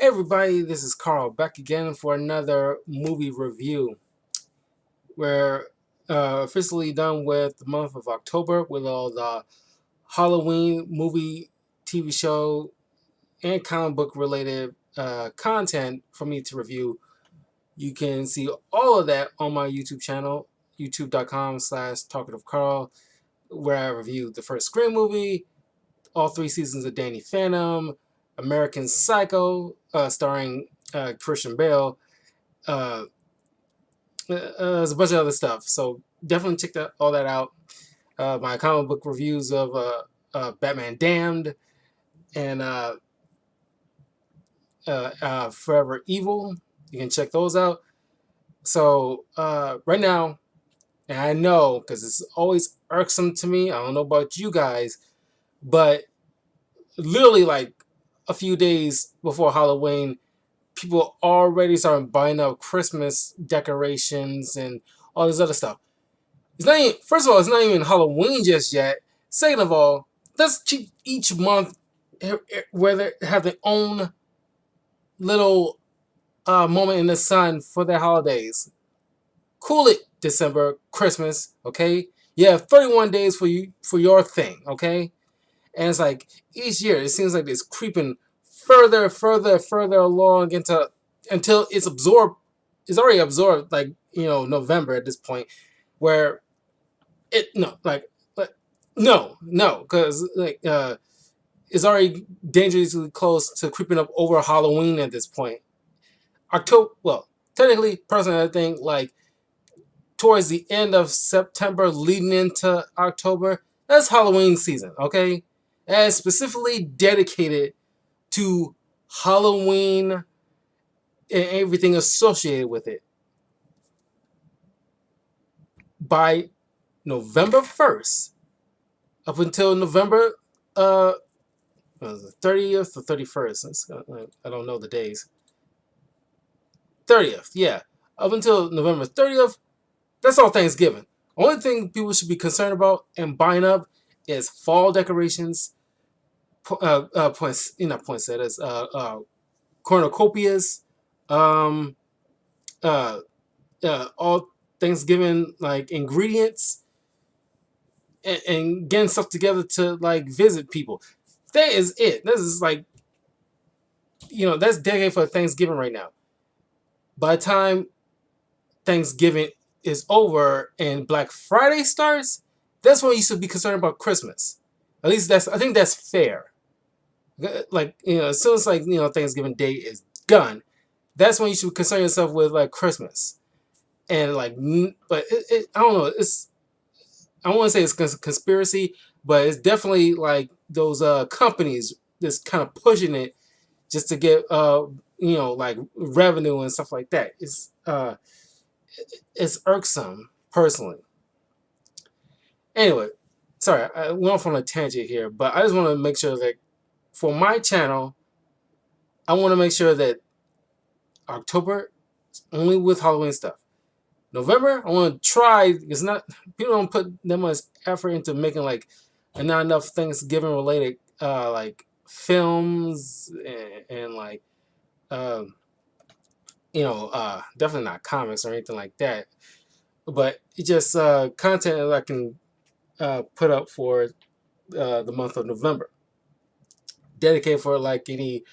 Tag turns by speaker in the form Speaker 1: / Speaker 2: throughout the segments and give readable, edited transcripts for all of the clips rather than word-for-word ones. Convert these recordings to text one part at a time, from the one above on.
Speaker 1: Everybody, this is Carl back again for another movie review. We're officially done with the month of October with all the Halloween movie, TV show, and comic book related content for me to review. You can see all of that on my YouTube channel, youtube.com/talkativecarl, where I review the first Scream movie, all 3 seasons of Danny Phantom, American Psycho, starring Christian Bale. There's a bunch of other stuff, so definitely check all that out. My comic book reviews of Batman Damned and Forever Evil. You can check those out. So right now, and I know because it's always irksome to me. I don't know about you guys, but literally like a few days before Halloween, people already started buying up Christmas decorations and all this other stuff. It's not even, first of all, it's not even Halloween just yet. Second of all, let's keep each month where they have their own little moment in the sun for their holidays. Cool it, December, Christmas, okay? You have 31 days for your thing, okay? And it's like each year it seems like it's creeping further along until it's absorbed. It's already absorbed, like November at this point, where because it's already dangerously close to creeping up over Halloween at this point. October, well, technically, personally, I think like towards the end of September, leading into October, that's Halloween season, okay? And specifically dedicated to Halloween and everything associated with it. By November 1st, up until November 30th or 31st, I don't know the days. 30th, yeah. Up until November 30th, that's all Thanksgiving. Only thing people should be concerned about and buying up is fall decorations, poinsettias, cornucopias, all Thanksgiving like ingredients, and getting stuff together to like visit people. That is it. This is like, that's dedicated for Thanksgiving right now. By the time Thanksgiving is over and Black Friday starts, that's when you should be concerned about Christmas. At least I think that's fair. Like, as soon as Thanksgiving Day is done, that's when you should concern yourself with like Christmas. And like, but I don't know. I don't want to say it's conspiracy, but it's definitely like those companies just kind of pushing it just to get like revenue and stuff like that. It's irksome personally. Anyway, sorry, I went off on a tangent here, but I just want to make sure that for my channel, I want to make sure that October is only with Halloween stuff. November, I want to try. It's not, people don't put that much effort into making like not enough Thanksgiving related like films and like definitely not comics or anything like that. But it's just content that I can put up for the month of November, dedicated for like any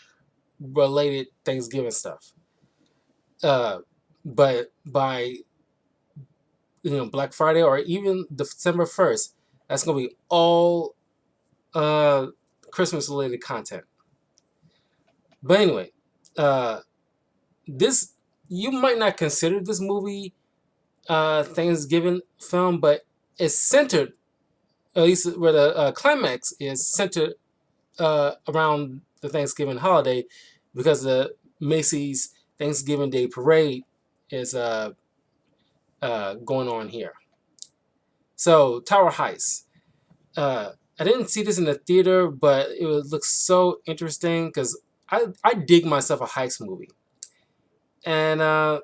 Speaker 1: related Thanksgiving stuff. But by Black Friday or even December 1st, that's gonna be all Christmas related content. But anyway, this, you might not consider this movie Thanksgiving film, but it's centered, at least where the climax is centered around the Thanksgiving holiday, because the Macy's Thanksgiving Day Parade is going on here. So Tower Heist. I didn't see this in the theater, but it looks so interesting because I dig myself a heist movie, and Tower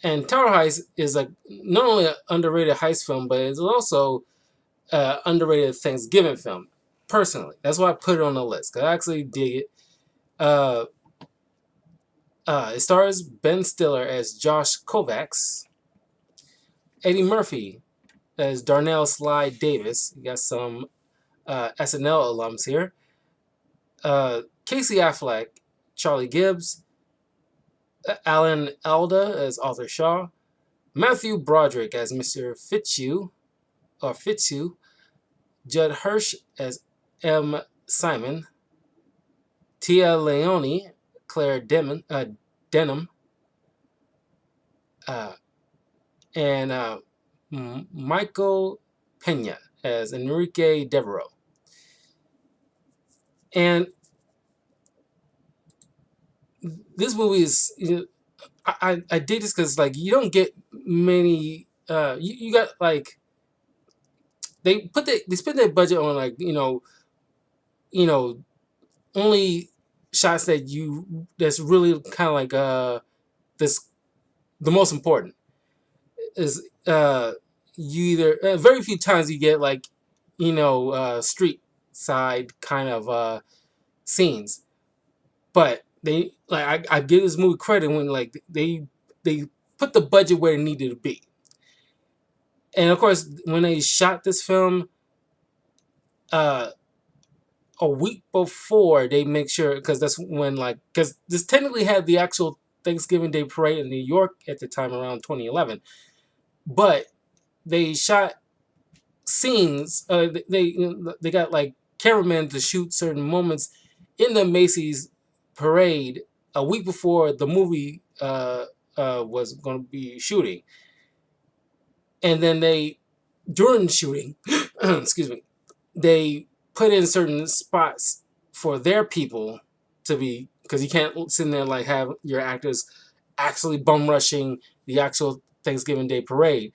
Speaker 1: Heist is like not only an underrated heist film, but it's also underrated Thanksgiving film. Personally, that's why I put it on the list because I actually dig it. It stars Ben Stiller as Josh Kovacs, Eddie Murphy as Darnell Sly Davis. You got some SNL alums here. Casey Affleck, Charlie Gibbs, Alan Alda as Arthur Shaw, Matthew Broderick as Mr. Fitzhugh, Judd Hirsch as M. Simon, Tia Leone, Claire Denham, uh, and Michael Pena as Enrique Devereaux. And this movie is, I did this because like you don't get many. You got like they spend their budget on like you know only shots that's really kind of like this the most important is you either very few times you get like street side kind of scenes, but they like I give this movie credit when like they put the budget where it needed to be. And of course when they shot this film uh a week before, they make sure, because that's when like because this technically had the actual Thanksgiving Day parade in New York at the time around 2011, but they shot scenes. They got like cameramen to shoot certain moments in the Macy's parade a week before the movie was going to be shooting, and then they during shooting, excuse me, they put in certain spots for their people to be, because you can't sit in there like have your actors actually bum rushing the actual Thanksgiving Day parade.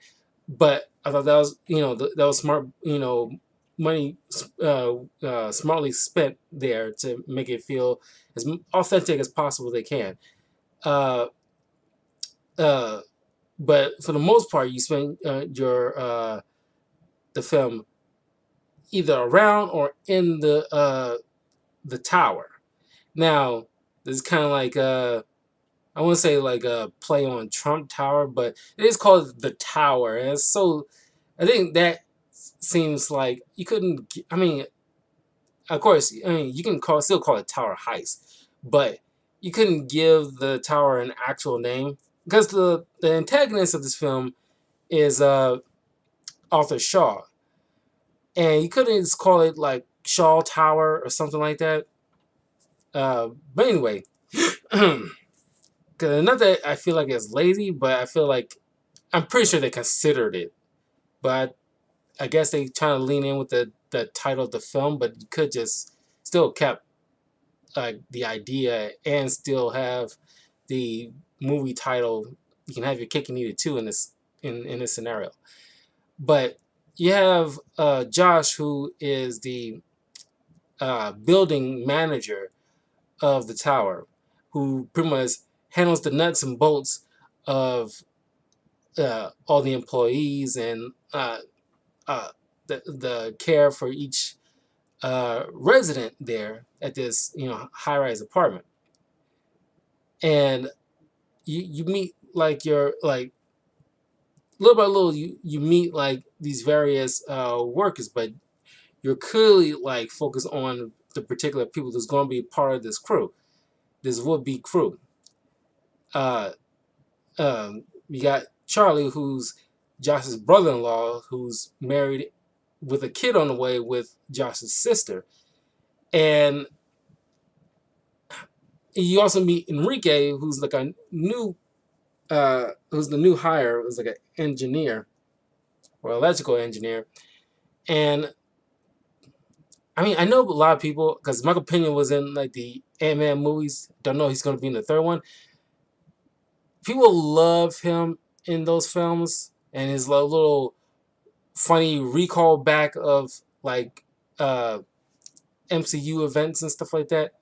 Speaker 1: But I thought that was that was smart, money smartly spent there to make it feel as authentic as possible they can. Uh, uh, but for the most part, you spend your the film either around or in the tower. Now, this is kind of like I wouldn't say like a play on Trump Tower, but it is called the Tower, and it's so I think that seems like you couldn't. I mean, of course, I mean you can still call it Tower Heist, but you couldn't give the tower an actual name because the antagonist of this film is Arthur Shaw, and you couldn't just call it like Shaw Tower or something like that. But anyway, not that I feel like it's lazy, but I feel like I'm pretty sure they considered it, but I guess they trying to lean in with the title of the film, but you could just still kept the idea and still have the movie title. You can have your cake and eat it too in this scenario. But you have Josh, who is the building manager of the tower, who pretty much handles the nuts and bolts of all the employees and the care for each resident there at this high-rise apartment. And you meet like your like little by little you meet like these various workers, but you're clearly like focused on the particular people that's going to be part of this crew, this would-be crew. uh you got Charlie, who's Josh's brother-in-law, who's married with a kid on the way with Josh's sister. And you also meet Enrique, who's like a new who's the new hire, who's like an engineer or electrical engineer. And I mean, I know a lot of people, because Michael Pena was in like the Ant-Man movies. Don't know he's going to be in the third one. People love him in those films, and his little funny recall back of like MCU events and stuff like that.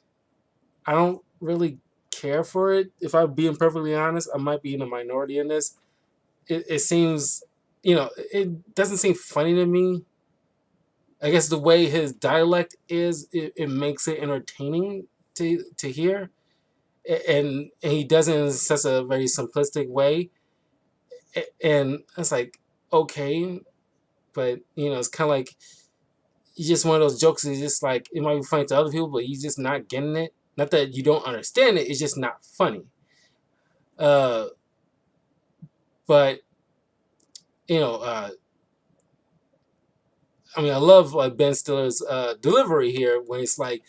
Speaker 1: I don't really care for it. If I'm being perfectly honest, I might be in a minority in this. It seems, it doesn't seem funny to me. I guess the way his dialect is, it makes it entertaining to hear. and he does it in such a very simplistic way, and it's like, okay, but it's kind of like it's just one of those jokes. It's just like it might be funny to other people, but you're just not getting it. Not that you don't understand it; it's just not funny. Uh, but you know, uh, I mean, I love like Ben Stiller's delivery here when it's like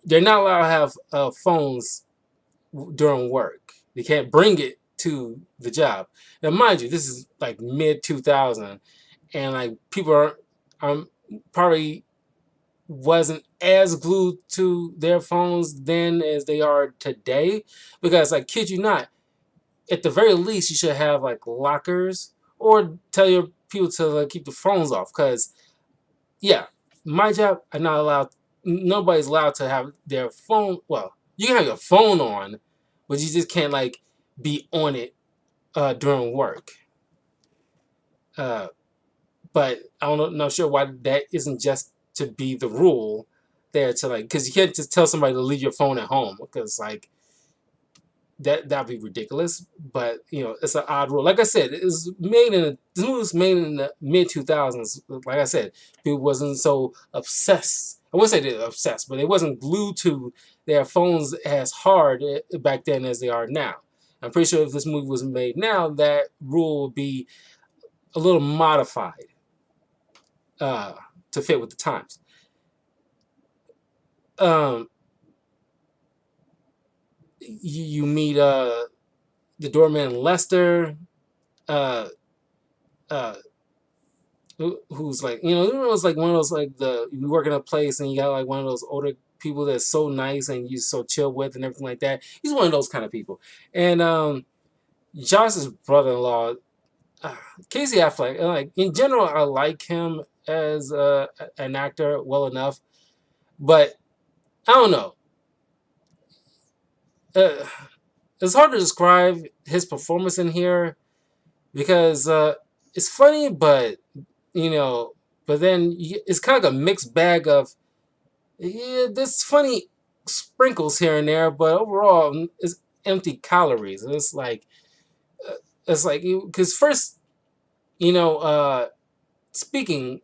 Speaker 1: they're not allowed to have phones during work. They can't bring it to the job. Now, mind you, this is like mid 2000, and like people are probably wasn't as glued to their phones then as they are today. Because, like, kid you not, at the very least, you should have like lockers or tell your people to like keep the phones off. Because, yeah, my job, I'm not allowed, nobody's allowed to have their phone. Well, you can have your phone on, but you just can't like be on it during work. Uh, but I don't know, not sure why that isn't just to be the rule there to like, because you can't just tell somebody to leave your phone at home because like that'd be ridiculous. But it's an odd rule. Like I said, this movie was made in the mid 2000s. Like I said, people wasn't so obsessed. I wouldn't say they're obsessed, but they wasn't glued to their phones as hard back then as they are now. I'm pretty sure if this movie was made now, that rule would be a little modified uh, to fit with the times. Um, you meet the doorman Lester, uh, uh, who's like it's like one of those like you work in a place and you got like one of those older people that's so nice and you so chill with and everything like that. He's one of those kind of people. And Josh's brother-in-law, uh, Casey Affleck, like in general, I like him as an actor well enough, but I don't know. Uh, it's hard to describe his performance in here because it's funny, but you know, but then it's kind of like a mixed bag of yeah, there's funny sprinkles here and there, but overall it's empty calories. And it's like because first you know speaking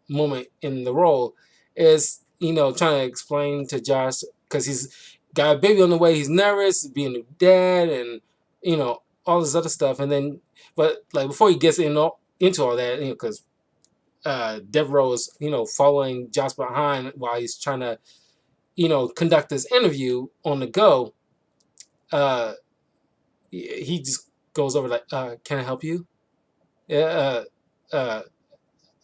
Speaker 1: moment in the role is trying to explain to Josh because he's got a baby on the way. He's nervous, being a new dad, and all this other stuff. And then, but like before he gets into all that, because Devereaux is following Josh behind while he's trying to conduct this interview on the go. Uh, he just goes over like, "Can I help you?" Yeah.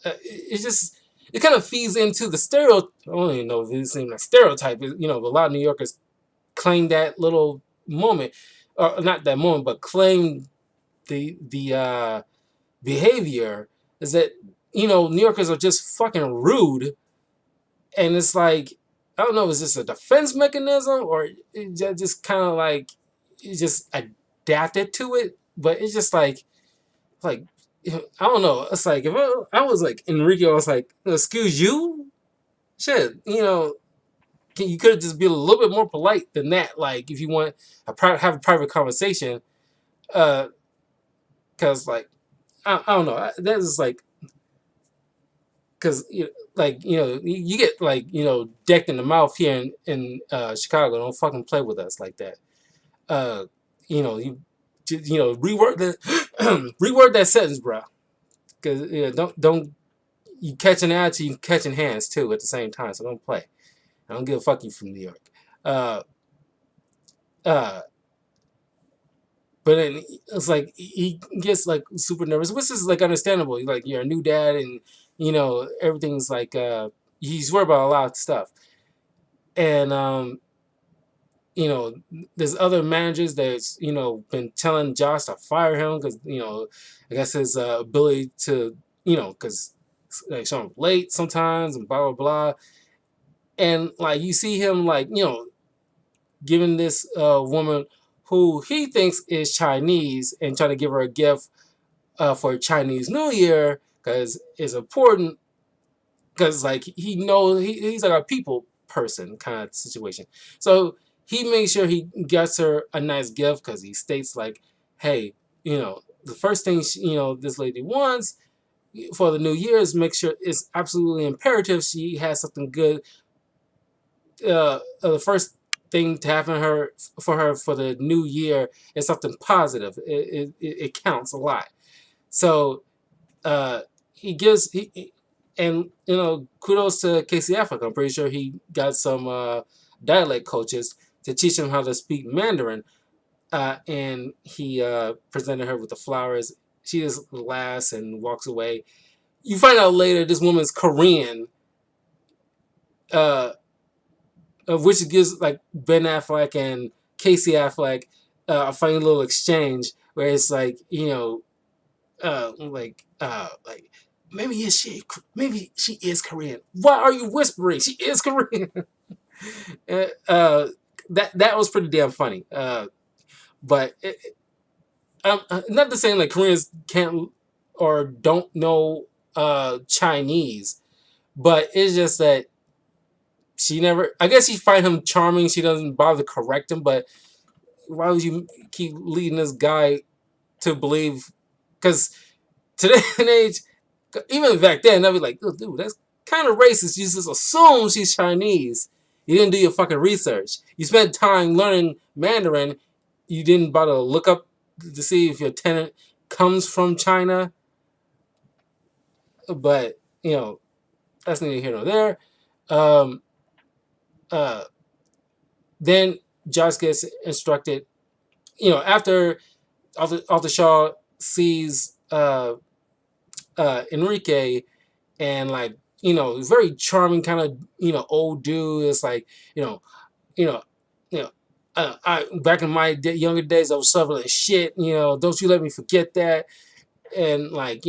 Speaker 1: It just it kind of feeds into the stereotype. I don't even know if it's even a stereotype. But a lot of New Yorkers claim that little moment, or not that moment, but claim the behavior is that New Yorkers are just fucking rude, and it's like I don't know, is this a defense mechanism or just kind of like it just adapted to it? But it's just like I don't know. It's like if I was like Enrique, I was like, "Excuse you, shit." You could just be a little bit more polite than that. Like if you want have a private conversation, because like I don't know. That is like because you get like decked in the mouth here in Chicago. Don't fucking play with us like that. Uh, you reword the reword that sentence, bro. Because don't you catching attitude, you catching hands too at the same time. So don't play. I don't give a fuck you from New York. Uh, uh, but then it's like he gets like super nervous, which is like understandable. Like you're a new dad, and everything's like he's worried about a lot of stuff. And there's other managers that's been telling Josh to fire him because I guess his ability to because like show him late sometimes and blah blah blah. And like you see him like giving this woman who he thinks is Chinese and trying to give her a gift for Chinese New Year because it's important because like he knows he's like a people person kind of situation. So he makes sure he gets her a nice gift because he states like, hey, the first thing this lady wants for the new year is make sure it's absolutely imperative she has something good. The first thing to happen her for the new year is something positive. It counts a lot. So uh, he gives and kudos to Casey Affleck. I'm pretty sure he got some dialect coaches to teach him how to speak Mandarin. And he presented her with the flowers. She just laughs and walks away. You find out later this woman's Korean, uh, which gives like Ben Affleck and Casey Affleck a funny little exchange where it's like like maybe she is Korean. Why are you whispering? She is Korean. uh, that was pretty damn funny. But not to say like Koreans can't or don't know Chinese, but it's just that she never. I guess she find him charming. She doesn't bother to correct him. But why would you keep leading this guy to believe? Because today and age, even back then, I'd be like, oh, dude, that's kind of racist. You just assume she's Chinese. You didn't do your fucking research. You spent time learning Mandarin. You didn't bother to look up to see if your tenant comes from China. But, that's neither here nor there. Um, uh, then Josh gets instructed, after Arthur Shaw sees Enrique and like very charming kind of old dude. It's like you know you know I back in my younger days I was suffering shit. Don't you let me forget that. And like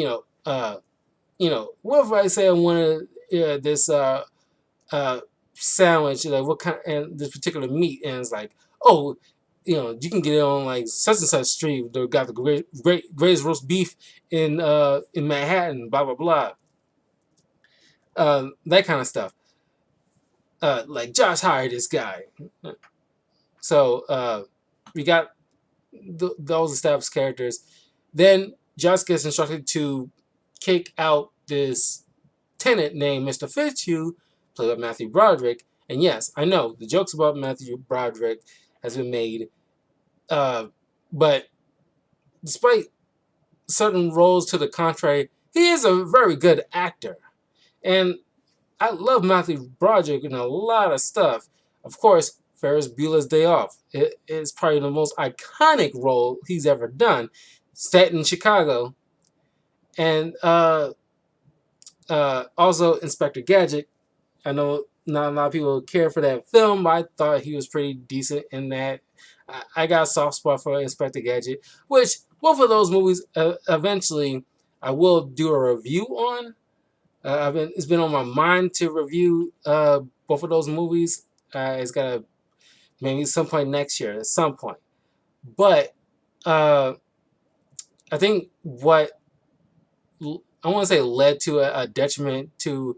Speaker 1: what if I say I wanted this sandwich, like what kind and this particular meat, and it's like, oh, you can get it on like such and such street. They got the greatest roast beef in Manhattan, blah blah blah. That kind of stuff. Like Josh hired this guy. So we got those established characters. Then Josh gets instructed to kick out this tenant named Mr. Fitzhugh, played by Matthew Broderick. And yes, I know the jokes about Matthew Broderick has been made, but despite certain roles to the contrary, he is a very good actor. And I love Matthew Broderick in a lot of stuff. Of course, Ferris Bueller's Day Off. It is probably the most iconic role he's ever done. Set in Chicago. And also Inspector Gadget. I know not a lot of people care for that film, but I thought he was pretty decent in that. I got a soft spot for Inspector Gadget, which both of those movies eventually I will do a review on. It's been on my mind to review both of those movies. It's got maybe some point next year, at some point. But I think what I want to say led to a detriment to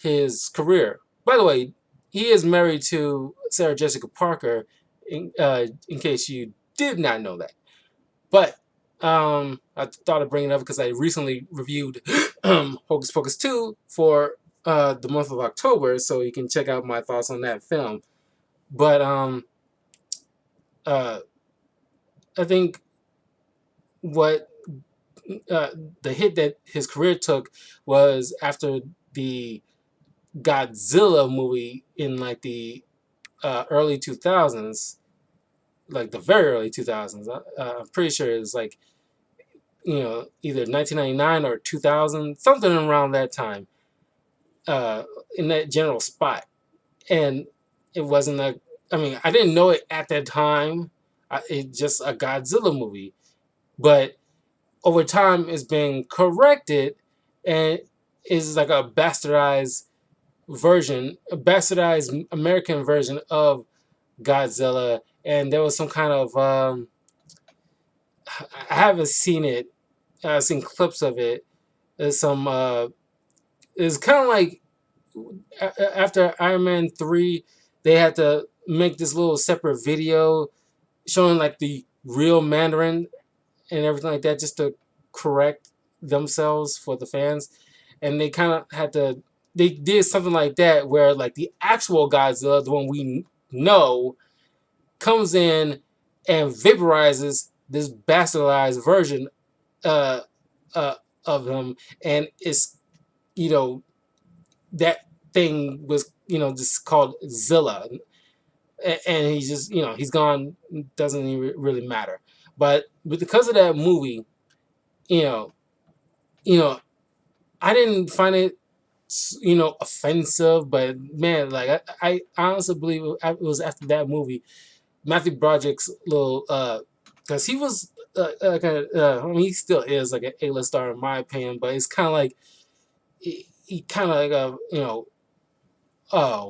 Speaker 1: his career. By the way, he is married to Sarah Jessica Parker. In case you did not know that, but I thought of bringing it up because I recently reviewed Hocus Pocus 2 for the month of October, so you can check out my thoughts on that film. But I think what the hit that his career took was after the Godzilla movie in like the early 2000s, like the very early 2000s. I'm pretty sure it was like either 1999 or 2000, something around that time, in that general spot. And it wasn't I didn't know it at that time. It's just a Godzilla movie. But over time, it's been corrected and is like a bastardized American version of Godzilla. And there was some kind of, I haven't seen it. I've seen clips of it. There's some, it's kind of like after Iron Man 3, they had to make this little separate video showing like the real Mandarin and everything like that, just to correct themselves for the fans. And they kind of had to. They did something like that where like the actual Godzilla, the one we know, comes in and vaporizes this bastardized version uh, uh, of him, and it's, you know, that thing was, you know, just called Zilla, and he's just, you know, he's gone. Doesn't even really matter. But because of that movie, you know, you know, I didn't find it, you know, offensive, but man, like I honestly believe it was after that movie, Matthew Broderick's little, because he was I mean, he still is like an A-list star in my opinion, but it's kind of like he kind of like you know,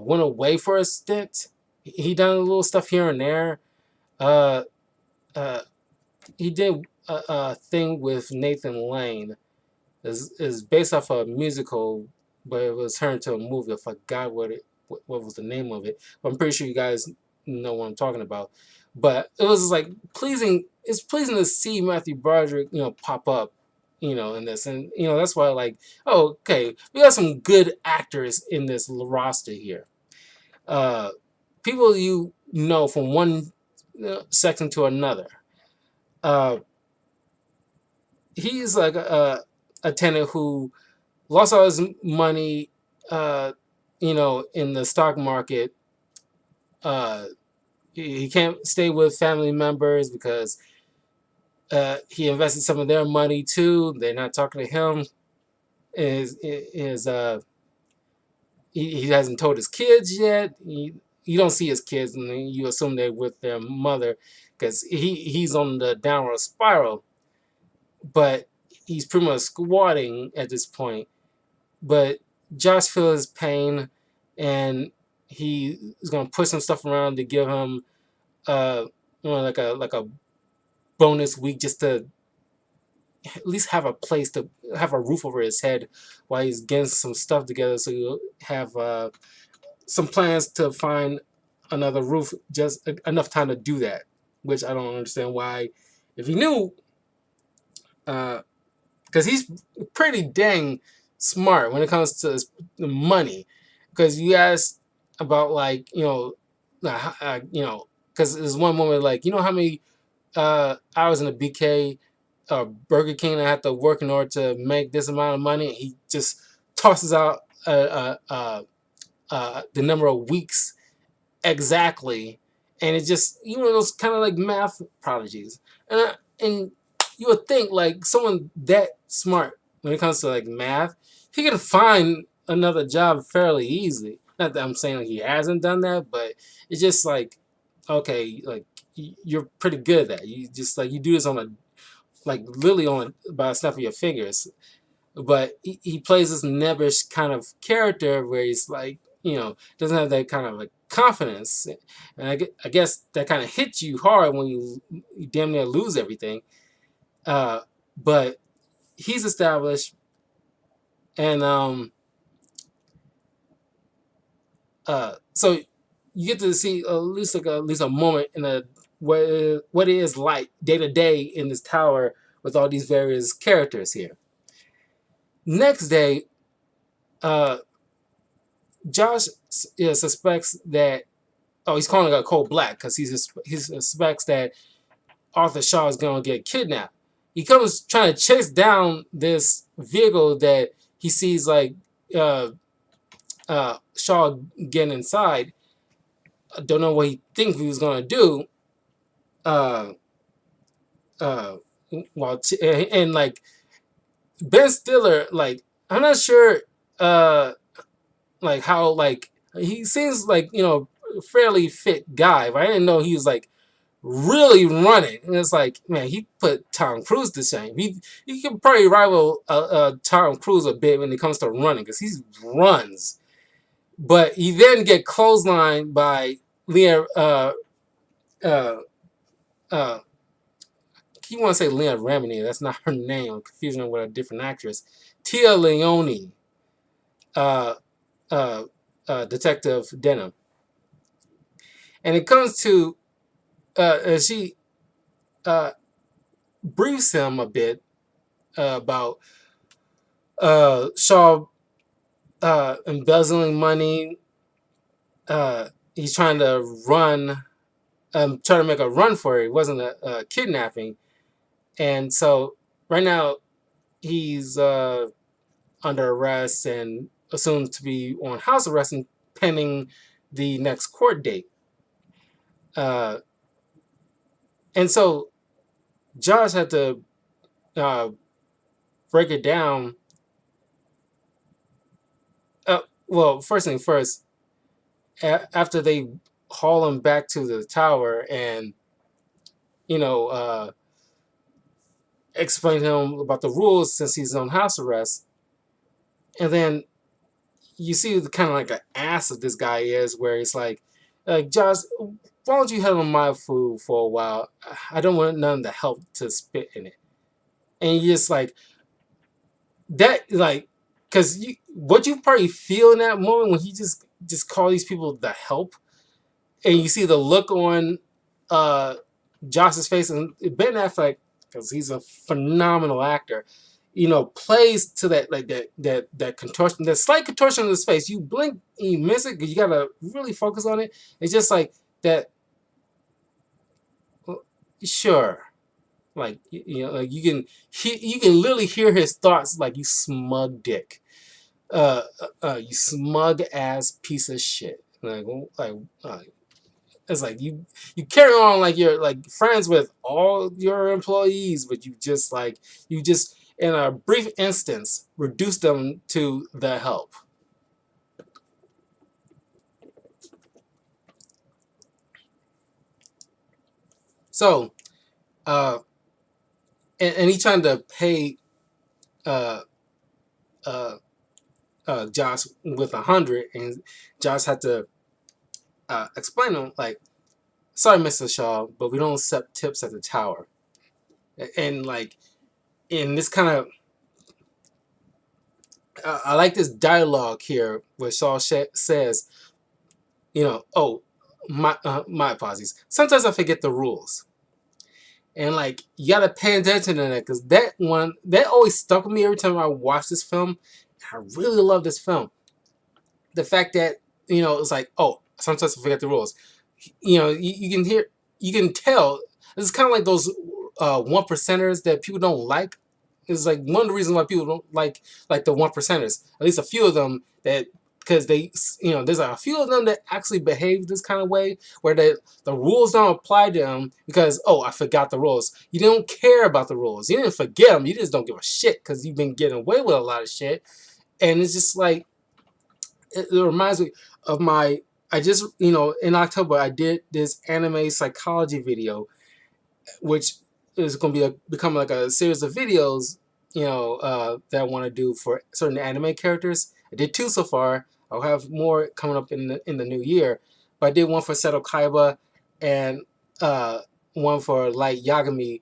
Speaker 1: went away for a stint. He done a little stuff here and there. Uh, uh, he did a thing with Nathan Lane. Is based off a musical, but it was turned into a movie. I forgot what was the name of it. But I'm pretty sure you guys know what I'm talking about. But it was like pleasing. It's pleasing to see Matthew Broderick, you know, pop up, you know, in this, and you know that's why like, oh, okay, we got some good actors in this roster here. Uh, People you know from one section to another. Uh, he's like a tenant who lost all his money, uh, you know, in the stock market. Uh, he can't stay with family members because he invested some of their money too. They're not talking to him. Is he hasn't told his kids yet. You don't see his kids, and you assume they're with their mother because he's on the downward spiral. But he's pretty much squatting at this point. But Josh feels his pain, and he is gonna push some stuff around to give him, you know, like a bonus week just to at least have a place to have a roof over his head while he's getting some stuff together. So you'll have some plans to find another roof, just enough time to do that. Which I don't understand why, if he knew, because he's pretty dang smart when it comes to the money. Because you asked about like, you know, you know, because there's one moment like, you know how many hours in a BK or Burger King I have to work in order to make this amount of money. He just tosses out the number of weeks exactly, and it just, you know, those kind of like math prodigies, and you would think like someone that smart when it comes to like math, he can find another job fairly easily. Not that I'm saying like he hasn't done that, but it's just like, okay, like you're pretty good at that. You just like you do this on a like literally on by a snap of your fingers. But he plays this nebbish kind of character where he's like, you know, doesn't have that kind of like confidence, and I guess that kind of hits you hard when you damn near lose everything. But he's established, and so you get to see at least a moment in a what it is like day to day in this tower with all these various characters here. Next day, uh, Josh suspects that, oh, he's calling it Cold Black because he suspects that Arthur Shaw is going to get kidnapped. He comes trying to chase down this vehicle that he sees like Shaw getting inside. I don't know what he thinks he was going to do. Uh, uh, and like Ben Stiller, like I'm not sure, like how like he seems like, you know, fairly fit guy, but I didn't know he was like really running. And it's like, man, he put Tom Cruise to shame. He can probably rival Tom Cruise a bit when it comes to running because he runs. But he then get clotheslined by Leah. Uh, uh, he want to say Leah Remini. That's not her name. I'm confusing her with a different actress. Tia Leone, uh, Detective Denham. And it comes to she uh, briefs him a bit about Shaw embezzling money. He's trying to trying to make a run for it. It wasn't a kidnapping, and so right now he's under arrest and assumed to be on house arrest and pending the next court date. Uh, and so Josh had to uh, break it down. Well, first thing first, after they haul him back to the tower and you know explain to him about the rules since he's on house arrest, and then you see the kind of like an ass of this guy is, where it's like Josh, why don't you handle my food for a while? I don't want none of the help to spit in it. And you just like that, like, because what you probably feel in that moment when he just call these people the help, and you see the look on uh Josh's face, and Ben Affleck, because he's a phenomenal actor, plays to that, like that contortion, that slight contortion of his face. You blink and you miss it because you gotta really focus on it. It's just like that. Sure, like like you can literally hear his thoughts, like, you smug dick, you smug ass piece of shit. It's like you carry on like you're like friends with all your employees, but you just in a brief instance reduce them to the help. So, uh, and he trying to pay uh, uh, Josh with 100, and Josh had to explain to him, like, sorry, Mr. Shaw, but we don't accept tips at the tower. And like in this kind of I like this dialogue here where Shaw says, oh, my apologies. Sometimes I forget the rules, and like you gotta pay attention to that, because that always stuck with me every time I watch this film. I really love this film. The fact that it's like, oh, sometimes I forget the rules. You can hear, you can tell. It's kind of like those one percenters that people don't like. It's like one of the reasons why people don't like the one percenters. At least a few of them, that because they, there's a few of them that actually behave this kind of way, where the rules don't apply to them because, oh, I forgot the rules. You don't care about the rules. You didn't forget them. You just don't give a shit because you've been getting away with a lot of shit. And it's just like, it reminds me of I just, in October, I did this anime psychology video, which is going to become like a series of videos, that I want to do for certain anime characters. I did 2 so far. I'll have more coming up in the new year. But I did one for Seto Kaiba and one for Light Yagami,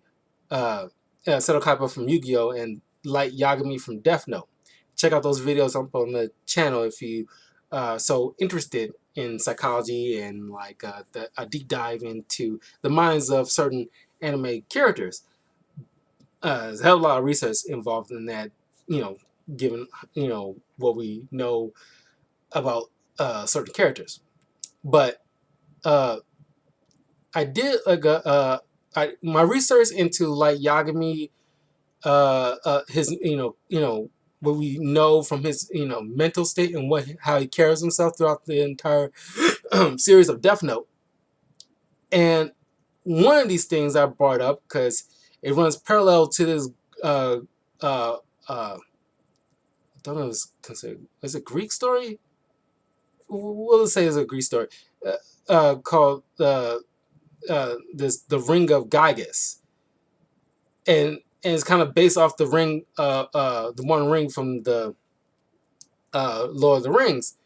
Speaker 1: Seto Kaiba from Yu-Gi-Oh! And Light Yagami from Death Note. Check out those videos up on the channel if you so interested in psychology and like a deep dive into the minds of certain anime characters. There's a hell of a lot of research involved in that, given what we know about certain characters. But I did like my research into like Yagami, his what we know from his mental state and how he carries himself throughout the entire series of Death Note. And one of these things I brought up because it runs parallel to this. Uh, uh, I don't know if it's considered. Is it Greek story? We'll say it's a Greek story called the Ring of Gygas, and it's kind of based off the ring, the one ring from the Lord of the Rings.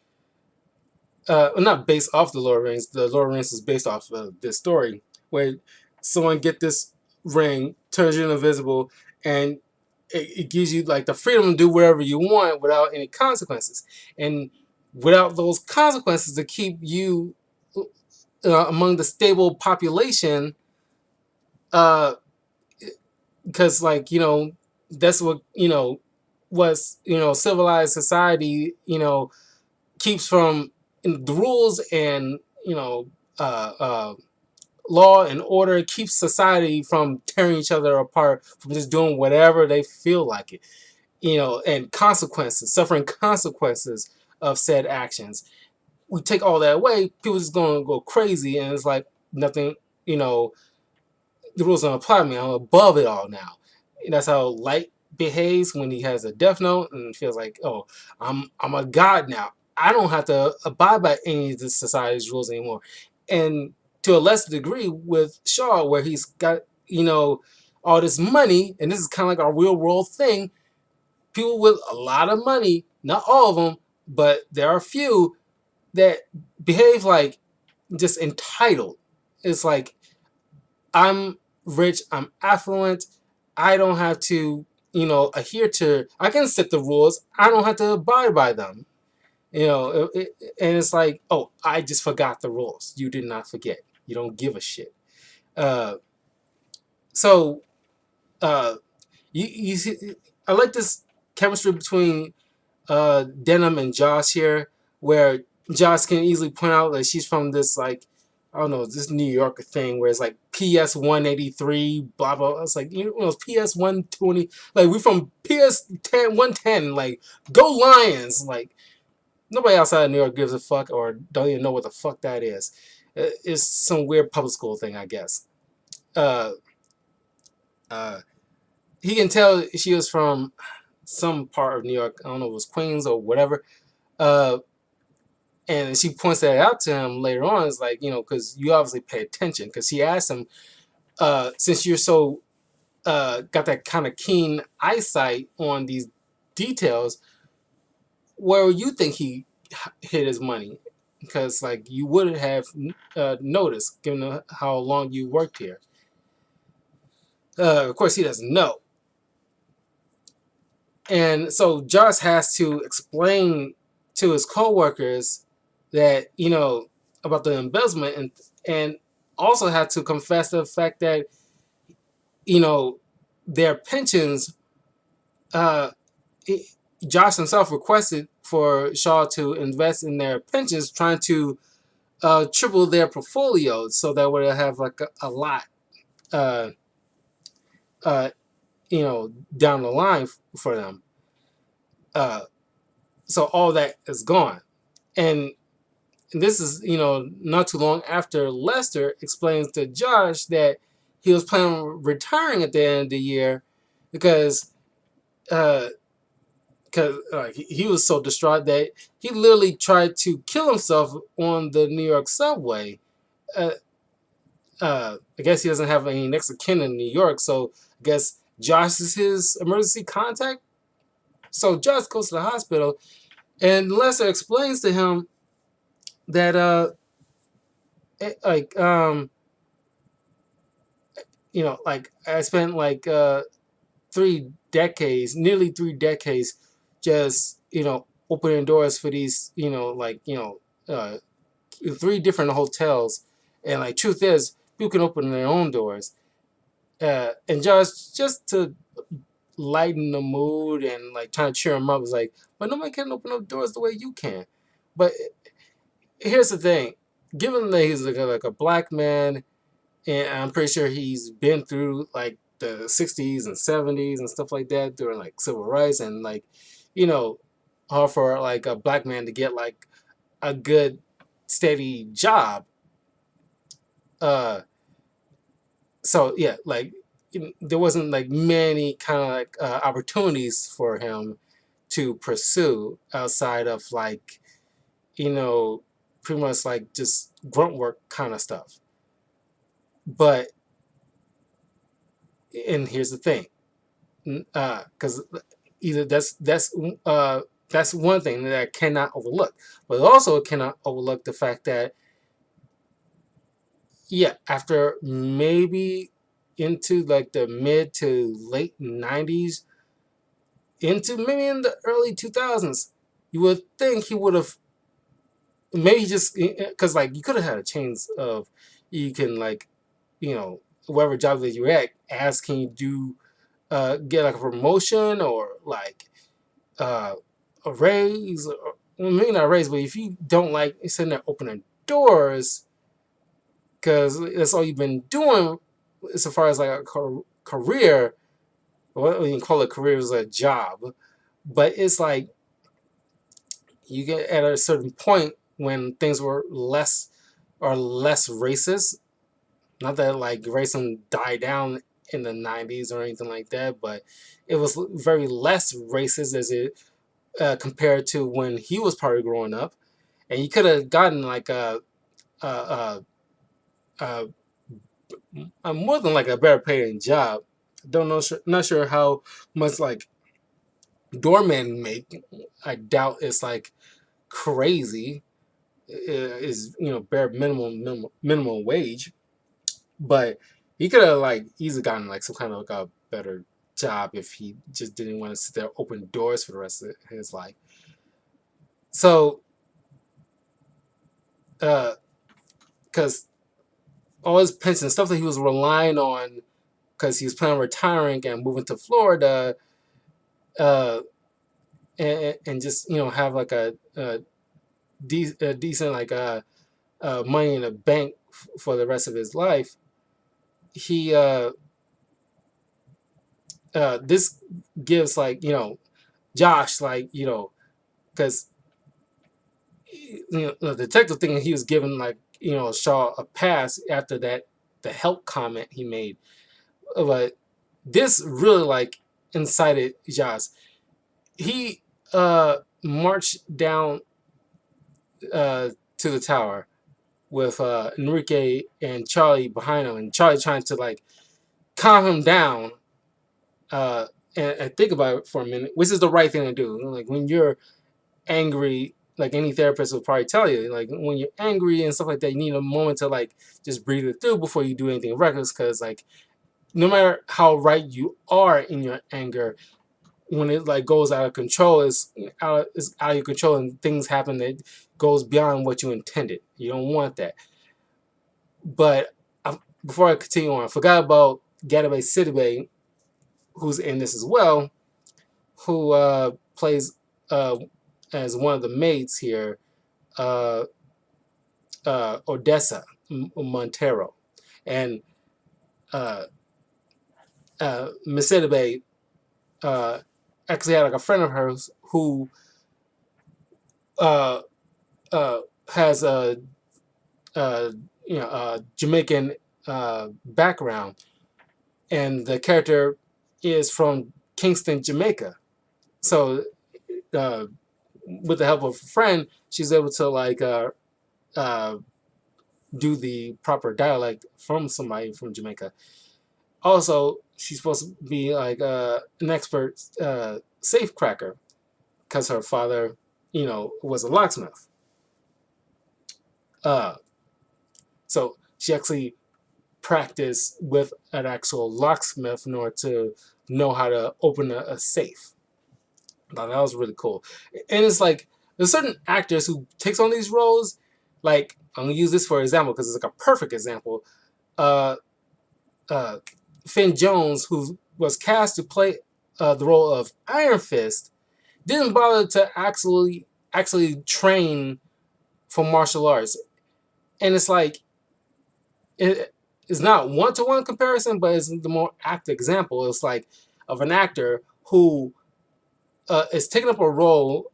Speaker 1: Not based off the Lord of the Rings. The Lord of the Rings is based off of this story where someone get this ring, turns you invisible, and it gives you like the freedom to do whatever you want without any consequences, and without those consequences to keep you among the stable population, uh, because like that's what was civilized society keeps from the rules and uh, uh, law and order keeps society from tearing each other apart from just doing whatever they feel like it, and suffering consequences of said actions. We take all that away, people just going to go crazy, and it's like nothing, you know, the rules don't apply to me. I'm above it all now. And that's how Light behaves when he has a death note and feels like, oh, I'm a god now. I don't have to abide by any of the society's rules anymore. And to a lesser degree with Shaw, where he's got, all this money, and this is kind of like our real world thing. People with a lot of money, not all of them, but there are a few that behave like just entitled. It's like, I'm rich, I'm affluent, I don't have to, adhere to, I can set the rules, I don't have to abide by them. And it's like, oh, I just forgot the rules. You did not forget. You don't give a shit. Uh, so, uh, you see, I like this chemistry between Denham and Josh here, where Josh can easily point out that she's from this like, I don't know, this New York thing where it's like PS 183, blah blah. It's like PS 120, like we from PS 10 110, like go Lions, like nobody outside of New York gives a fuck or don't even know what the fuck that is. It's some weird public school thing, I guess. Uh, uh, he can tell she was from some part of New York. I don't know if it was Queens or whatever. Uh, and she points that out to him later on. It's like, because you obviously pay attention. Because he asked him, since you're so got that kind of keen eyesight on these details, where you think he hid his money? Because like you would have noticed, given how long you worked here. Of course, he doesn't know. And so Josh has to explain to his coworkers that about the embezzlement, and also had to confess the fact that their pensions. Uh, Josh himself requested for Shaw to invest in their pensions, trying to triple their portfolio, so that would have like a lot, uh, uh, down the line for them. Uh, so all that is gone, and this is not too long after Lester explains to Josh that he was planning on retiring at the end of the year because he was so distraught that he literally tried to kill himself on the New York subway. Uh, I guess he doesn't have any next of kin in New York, so I guess Josh is his emergency contact. So Josh goes to the hospital, and Lester explains to him that like like I spent like 3 decades, nearly 3 decades, just opening doors for these uh, 3 different hotels, and like truth is, people can open their own doors, and just to lighten the mood and like trying to cheer him up is like, but nobody can open up doors the way you can. But here's the thing, given that he's like a black man, and I'm pretty sure he's been through like the 60s and 70s and stuff like that during like civil rights, and like hard for like a black man to get like a good steady job. uh so yeah, like there wasn't like many kind of like opportunities for him to pursue outside of like pretty much like just grunt work kind of stuff. But and here's the thing, because either that's one thing that I cannot overlook, but also cannot overlook the fact that yeah, after maybe into like the mid to late 90s, into maybe in the early 2000s, you would think he would have maybe just because like you could have had a chance of you can like you know whatever job that you're at, ask can you do get like a promotion or like uh, a raise, or, well, maybe not a raise, but if you don't like sitting there opening doors because that's all you've been doing so far as like a career, what you can call it career is a job, but it's like you get at a certain point when things were less racist. Not that like racism died down in the 90s or anything like that, but it was very less racist as it compared to when he was probably growing up. And you could have gotten like a, a, a more than like a better paying job. Don't know, not sure how much like doorman make. I doubt it's like crazy. Is bare minimum wage, but he could have like easily gotten like some kind of like a better job if he just didn't want to sit there open doors for the rest of his life. So, because all his pension stuff that he was relying on, because he was planning on retiring and moving to Florida, uh, and just have like a decent like money in the bank for the rest of his life. He this gives like Josh like because the detective thinking he was giving like Shaw a pass after that the help comment he made, but this really like incited Josh. He marched down to the tower with Enrique and Charlie behind him, and Charlie trying to like calm him down and think about it for a minute, which is the right thing to do. Like when you're angry, like any therapist will probably tell you, like when you're angry and stuff like that, you need a moment to like just breathe it through before you do anything reckless. Because like no matter how right you are in your anger, when it like goes out of control, it's out of your control and things happen that goes beyond what you intended. You don't want that. But before I continue on, I forgot about Gadabe Sidibe, who's in this as well, who plays as one of the maids here, uh, Odessa Montero, and Miss Sidibe actually had like a friend of hers who uh, has a Jamaican background, and the character is from Kingston, Jamaica. So, uh, with the help of a friend, she's able to like uh, do the proper dialect from somebody from Jamaica. Also, she's supposed to be like an expert safe cracker because her father, was a locksmith. Uh, so she actually practiced with an actual locksmith in order to know how to open a safe. Now, that was really cool. And it's like there's certain actors who takes on these roles. Like I'm gonna use this for example because it's like a perfect example. Uh, uh, Finn Jones, who was cast to play the role of Iron Fist, didn't bother to actually train for martial arts, and it's like it's not one-to-one comparison, but it's the more apt example. It's like of an actor who is taking up a role,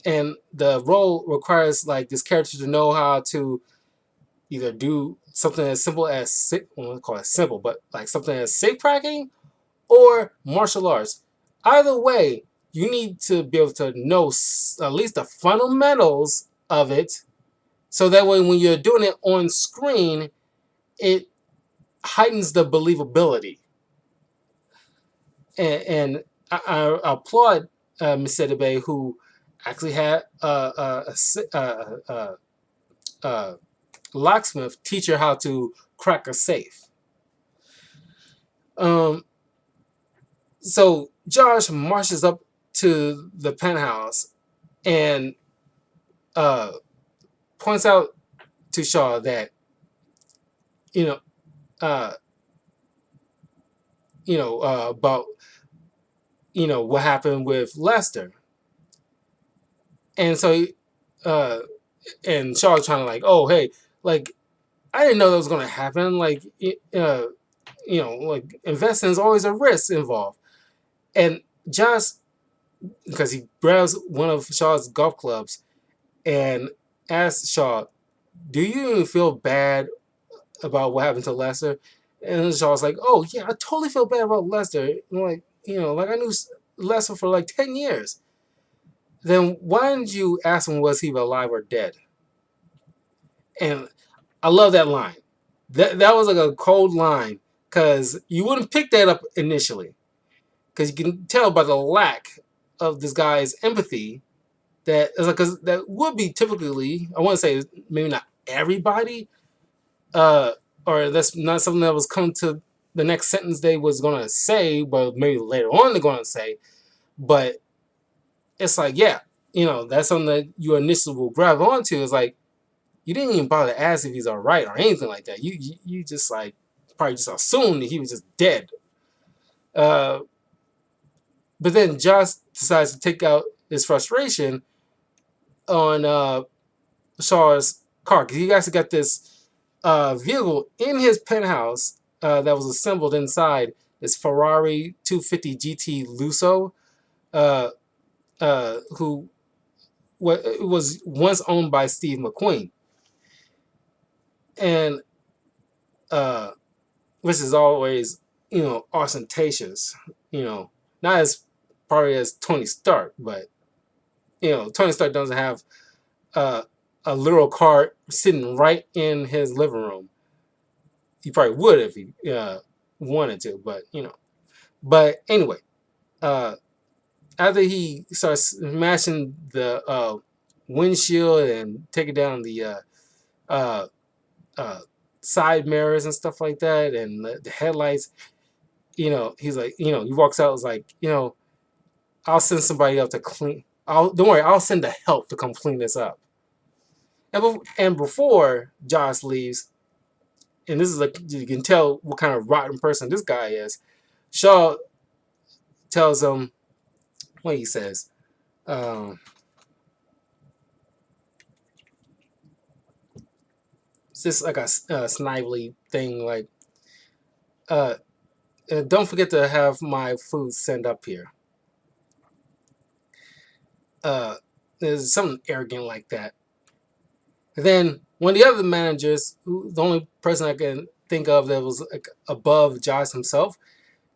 Speaker 1: and the role requires like this character to know how to either do something as simple as well, I call it simple, but like something as safe cracking or martial arts. Either way, you need to be able to know at least the fundamentals of it, so that way when you're doing it on screen, it heightens the believability. And I applaud Miss Sedebe, who actually had a locksmith teach her how to crack a safe. Um, so Josh marches up to the penthouse, and uh, points out to Shaw that you know uh, about what happened with Lester, and so uh, and Shaw's trying to like, oh hey, like I didn't know that was gonna happen. Like like investing is always a risk involved, and Josh, because he grabs one of Shaw's golf clubs and asks Shaw, "Do you even feel bad about what happened to Lester?" And Shaw's like, "Oh yeah, I totally feel bad about Lester. Like like I knew Lester for like 10 years. Then why didn't you ask him was he alive or dead?" And I love that line. That was like a cold line because you wouldn't pick that up initially because you can tell by the lack of this guy's empathy that is like because that would be typically I want to say maybe not everybody uh or that's not something that was come to the next sentence they was gonna say, but maybe later on they're gonna say. But it's like yeah, that's something that you initially will grab onto. Is like you didn't even bother to ask if he's all right or anything like that. You just like probably just assumed that he was just dead. Uh, but then Josh decides to take out his frustration on Shaw's car because he actually got this vehicle in his penthouse that was assembled inside this Ferrari 250 GT Lusso, uh, who was once owned by Steve McQueen, and uh, which is always ostentatious, not as probably as Tony Stark, but Tony Stark doesn't have uh, a literal car sitting right in his living room. He probably would if he wanted to, but But anyway, uh, after he starts smashing the windshield and taking down the uh, uh, side mirrors and stuff like that, and the headlights, he's like, he walks out. Is like, I'll send somebody up to clean. Don't worry, I'll send the help to come clean this up. And before Josh leaves, and this is like you can tell what kind of rotten person this guy is. Shaw tells him what he says. It's just like a snively thing, like, uh, don't forget to have my food sent up here. Uh, there's something arrogant like that. And then one of the other managers, the only person I can think of that was like above Josh himself,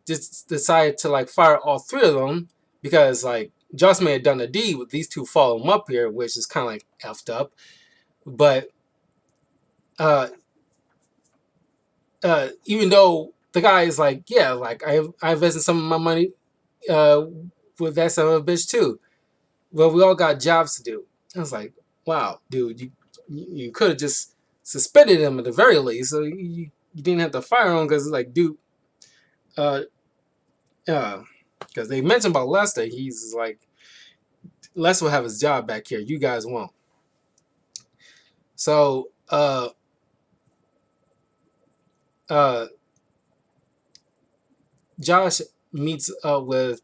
Speaker 1: just decided to like fire all three of them because like Josh may have done a deed with these two following him up here, which is kind of like effed up. But uh, even though the guy is like, yeah, like I invested some of my money uh, with that son of a bitch too. Well, we all got jobs to do. I was like, wow, dude, you could have just suspended him at the very least, so you didn't have to fire him because like, dude, uh, because they mentioned about Lester, he's like, Lester will have his job back here. You guys won't. So, Josh meets up with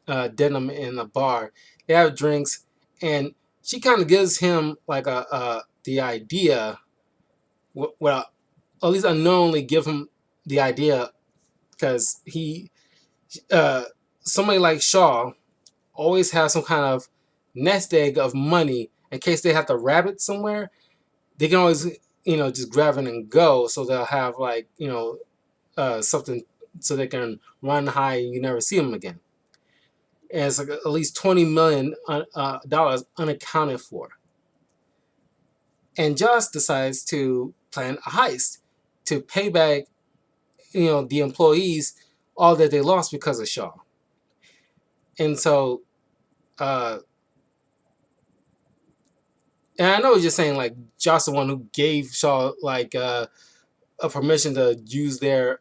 Speaker 1: Denham in a bar. They have drinks, and she kind of gives him like the idea. Well, at least unknowingly give him the idea because uh, somebody like Shaw always has some kind of nest egg of money in case they have to grab it somewhere. They can always just grab it and go, so they'll have like something so they can run high and you never see them again. And it's like at least $20 million unaccounted for. And Josh decides to plan a heist to pay back, the employees all that they lost because of Shaw. And so, and I know you're saying like Josh the one who gave Shaw like a permission to use their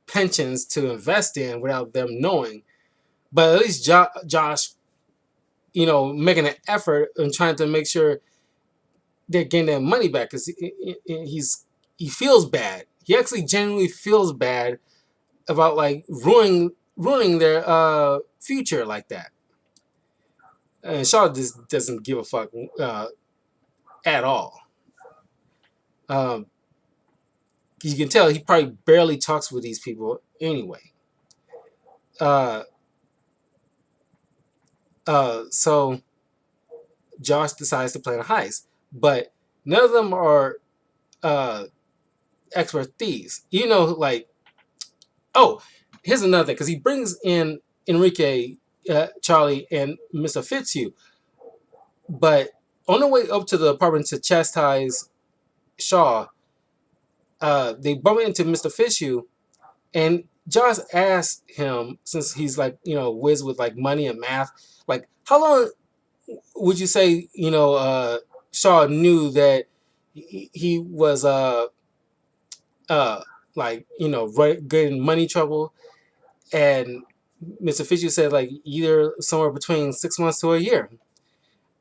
Speaker 1: pensions to invest in without them knowing. But at least Josh, making an effort and trying to make sure they're getting their money back because he feels bad. He actually genuinely feels bad about like ruining their future like that. And Shaw just doesn't give a fuck at all. Um, you can tell he probably barely talks with these people anyway. Uh, so Josh decides to plan a heist, but none of them are uh, expert thieves. You know, like, oh, here's another thing, because he brings in Enrique, Charlie, and Mr. Fitzhugh, but on the way up to the apartment to chastise Shaw, they bump into Mr. Fitzhugh, and Josh asks him, since he's like, whiz with like money and math, like, how long would you say, Shaw knew that he was uh like, getting money trouble? And Mr. Fisher said like either somewhere between 6 months to a year,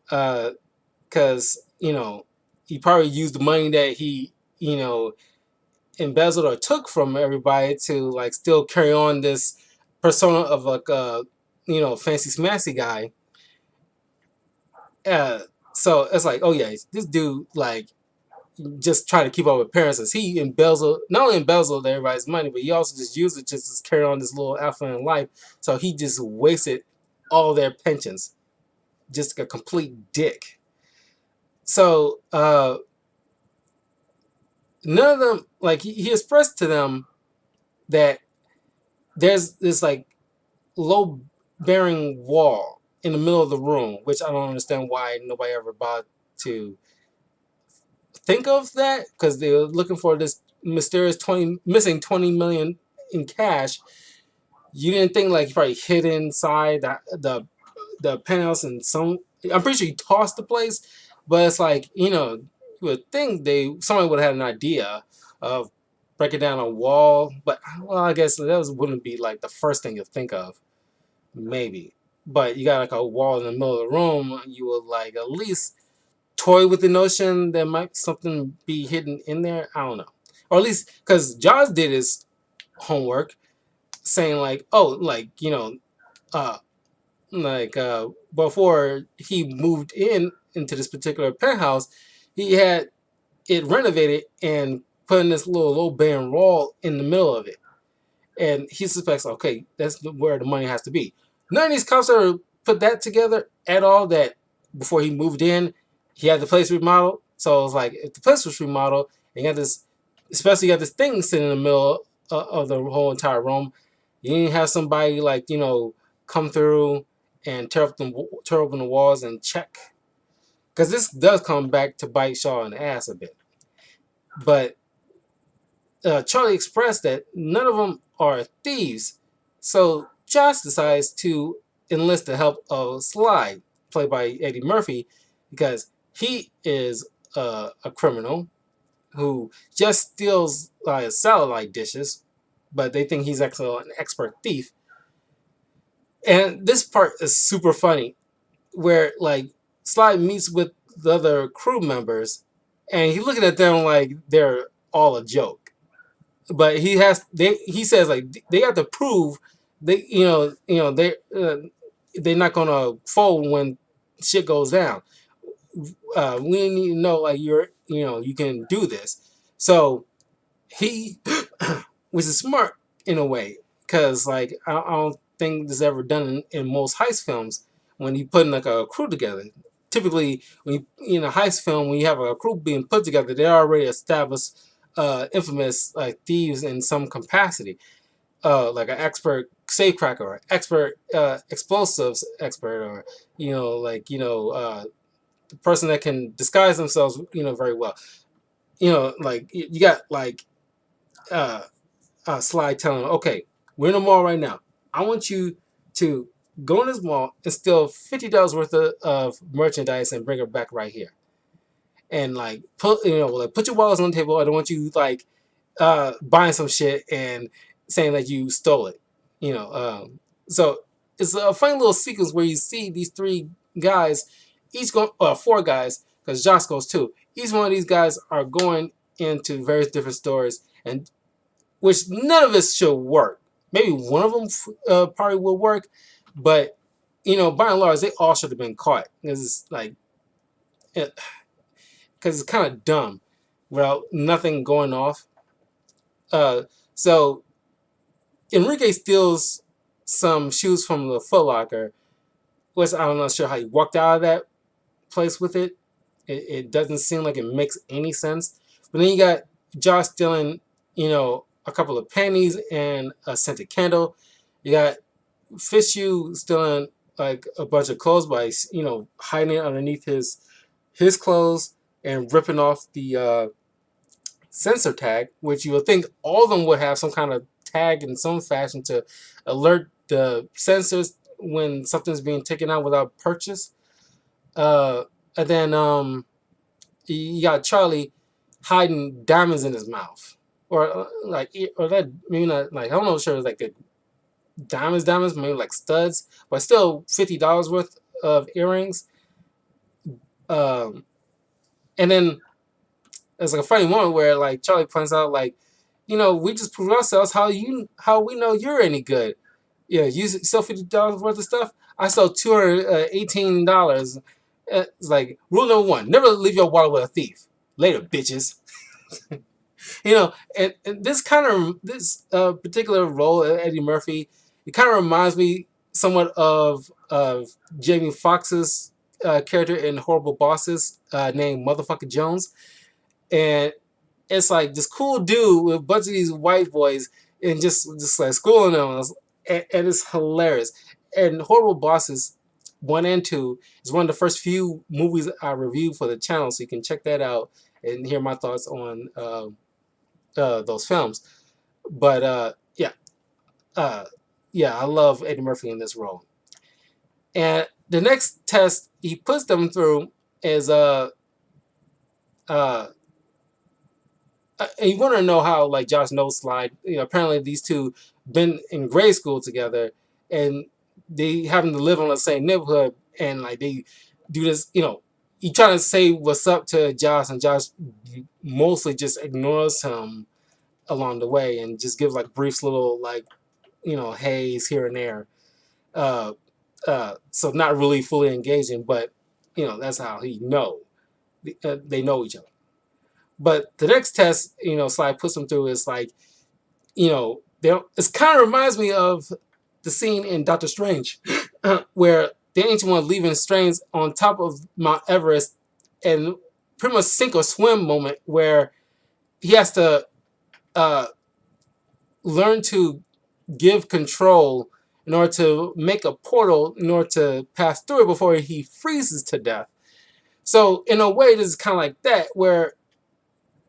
Speaker 1: because he probably used the money that he embezzled or took from everybody to like still carry on this persona of like fancy smassy guy. uh so it's like, oh yeah, this dude like just trying to keep up with appearances. He embezzled, not only embezzled everybody's money, but he also just used it just to carry on this little affluent life. So he just wasted all their pensions. Just a complete dick. So none of them, like, he expressed to them that there's this like low bearing wall in the middle of the room, which I don't understand why nobody ever bothered to think of that, because they were looking for this mysterious missing 20 million in cash. You didn't think like he probably hid inside the penthouse, and I'm pretty sure he tossed the place, but it's like, you would think somebody would have had an idea of breaking down a wall, but well, I guess wouldn't be like the first thing you think of, maybe. But you got like a wall in the middle of the room, you would like at least toy with the notion there might something be hidden in there. I don't know, or at least because Josh did his homework, saying like, oh, like uh, before he moved into this particular penthouse, he had it renovated and put in this little low bearing wall in the middle of it, and he suspects, okay, that's where the money has to be. None of these cops ever put that together at all. That before he moved in, he had the place remodeled. So it was like, if the place was remodeled, and you got this, especially you got this thing sitting in the middle of the whole entire room, you didn't have somebody like come through and tear open the walls and check, because this does come back to bite Shaw in the ass a bit. But Charlie expressed that none of them are thieves, so Josh decides to enlist the help of Sly, played by Eddie Murphy, because he is a criminal who just steals salad-like dishes, but they think he's actually an expert thief. And this part is super funny, where like Sly meets with the other crew members, and he's looking at them like they're all a joke. But he says like they have to prove they they're not gonna fold when shit goes down. We need to know like you can do this. So he, which is smart in a way, because like I don't think this is ever done in most heist films. When you put like a crew together, typically when you in a heist film, when you have a crew being put together, they're already established infamous like thieves in some capacity, like an expert safecracker, or expert explosives expert, or the person that can disguise themselves very well. Like you got like Sly telling him, okay, we're in the mall right now. I want you to go in this mall and steal $50 worth of merchandise and bring it back right here. And like put your wallets on the table. I don't want you like buying some shit and saying that you stole it. So it's a funny little sequence where you see these three guys, each going, four guys, because Josh goes too. Each one of these guys are going into various different stores, and which none of this should work. Maybe one of them probably will work, but by and large, they all should have been caught. Because it's kind of dumb without nothing going off. So Enrique steals some shoes from the Foot Locker, which I'm not sure how he walked out of that place with it. It doesn't seem like it makes any sense. But then you got Josh stealing, a couple of panties and a scented candle. You got Fishu stealing like a bunch of clothes by hiding it underneath his clothes and ripping off the sensor tag, which you would think all of them would have some kind of tag in some fashion to alert the sensors when something's being taken out without purchase. And then you got Charlie hiding diamonds in his mouth, or that maybe not like I don't know, sure it's like a diamonds, maybe like studs, but still $50 worth of earrings. And then there's like a funny moment where like Charlie points out like, we just proved ourselves how we know you're any good. Yeah, you sell $50 worth of stuff. I sell $218. It's like rule number one: never leave your wallet with a thief. Later, bitches. And this particular role of Eddie Murphy, it kind of reminds me somewhat of Jamie Foxx's character in Horrible Bosses, named Motherfucker Jones, and it's like this cool dude with a bunch of these white boys and just like schooling them, and it's hilarious. And Horrible Bosses 1 and 2 is one of the first few movies I reviewed for the channel, so you can check that out and hear my thoughts on those films. But yeah, I love Eddie Murphy in this role. And the next test he puts them through is and you want to know how like Josh knows Slide. Apparently these two been in grade school together, and they happen to live in the same neighborhood, and like they do this. He trying to say what's up to Josh, and Josh mostly just ignores him along the way, and just gives like brief little like haze here and there. So not really fully engaging, but that's how he know. They know each other. But the next test, Sly puts them through is like, it kind of reminds me of the scene in Doctor Strange where the Ancient One leaving Strange on top of Mount Everest, and pretty much sink or swim moment where he has to learn to give control in order to make a portal in order to pass through it before he freezes to death. So in a way, this is kind of like that, where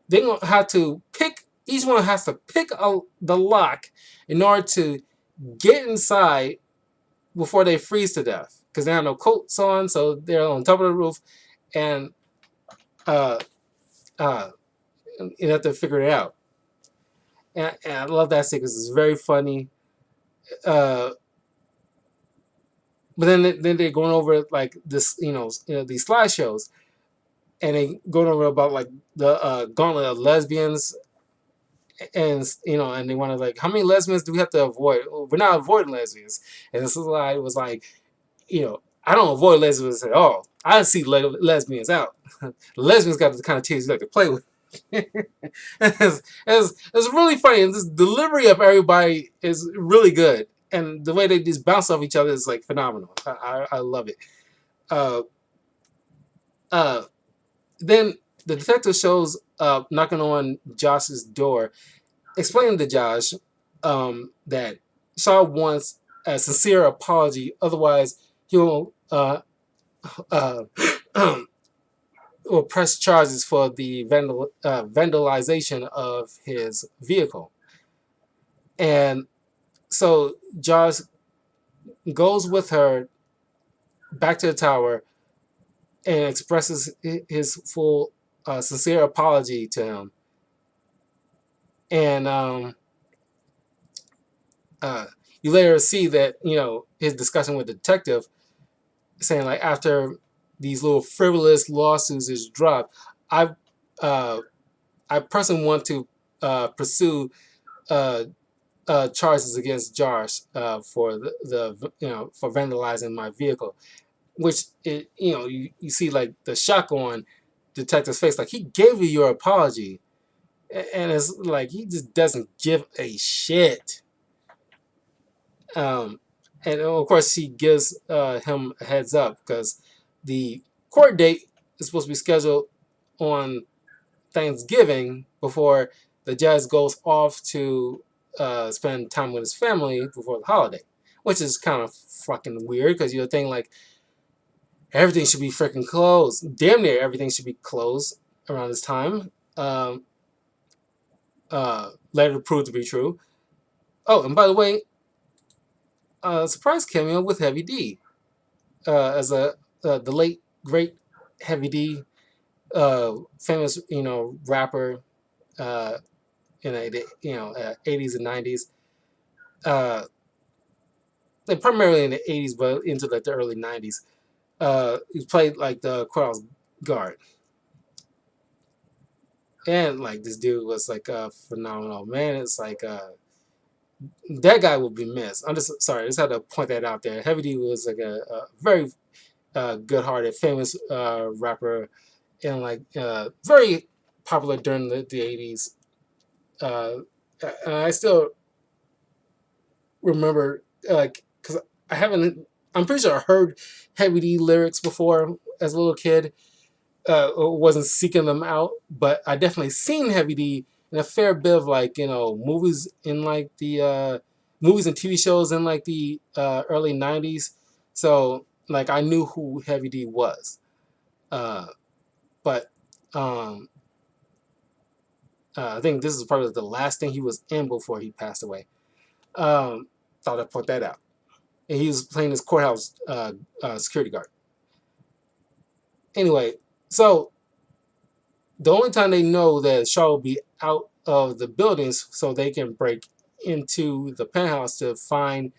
Speaker 1: they're going to have to pick, each one has to pick the lock in order to get inside before they freeze to death. Because they have no coats on, so they're on top of the roof, and you have to figure it out. And I love that sequence. It's very funny. But then they're going over like this, these slideshows, and they going over about like the gauntlet of lesbians, and and they want to like, how many lesbians do we have to avoid? Well, we're not avoiding lesbians. And this slide was like, I don't avoid lesbians at all. I see lesbians out. Lesbians got the kind of titties you like to play with. It's really funny, and this delivery of everybody is really good, and the way they just bounce off each other is like phenomenal. I love it. Then the detective shows up knocking on Josh's door, explaining to Josh that Shaw wants a sincere apology, otherwise he'll will press charges for the vandalization of his vehicle. And so Josh goes with her back to the tower and expresses his full sincere apology to him. And you later see that his discussion with the detective, saying like, after these little frivolous lawsuits is dropped, I uh, I personally want to pursue uh, charges against Josh for the for vandalizing my vehicle, which you see like the shock on detective's face, like he gave you your apology, and it's like he just doesn't give a shit. Um, and of course she gives him a heads up because the court date is supposed to be scheduled on Thanksgiving before the judge goes off to spend time with his family before the holiday, which is kind of fucking weird because you're thinking like everything should be freaking closed. Damn near everything should be closed around this time. Later proved to be true. Oh, and by the way, surprise cameo with Heavy D as the late great Heavy D, famous rapper in the 80s and 90s. Primarily in the 80s, but into like the early 90s. He played like the courthouse guard, and like this dude was like phenomenal. Man, it's like that guy will be missed. I'm just sorry, I just had to point that out there. Heavy D was like a very good-hearted, famous rapper, and like very popular during the 80s. Uh, and I still remember like because I haven't. I'm pretty sure I heard Heavy D lyrics before as a little kid. Wasn't seeking them out, but I definitely seen Heavy D in a fair bit of like movies in like the movies and TV shows in like the early '90s. So like I knew who Heavy D was, uh, but um, I think this is probably the last thing he was in before he passed away. Um, Thought I'd point that out. And he was playing this courthouse security guard. Anyway, so the only time they know that Shaw will be out of the buildings so they can break into the penthouse to find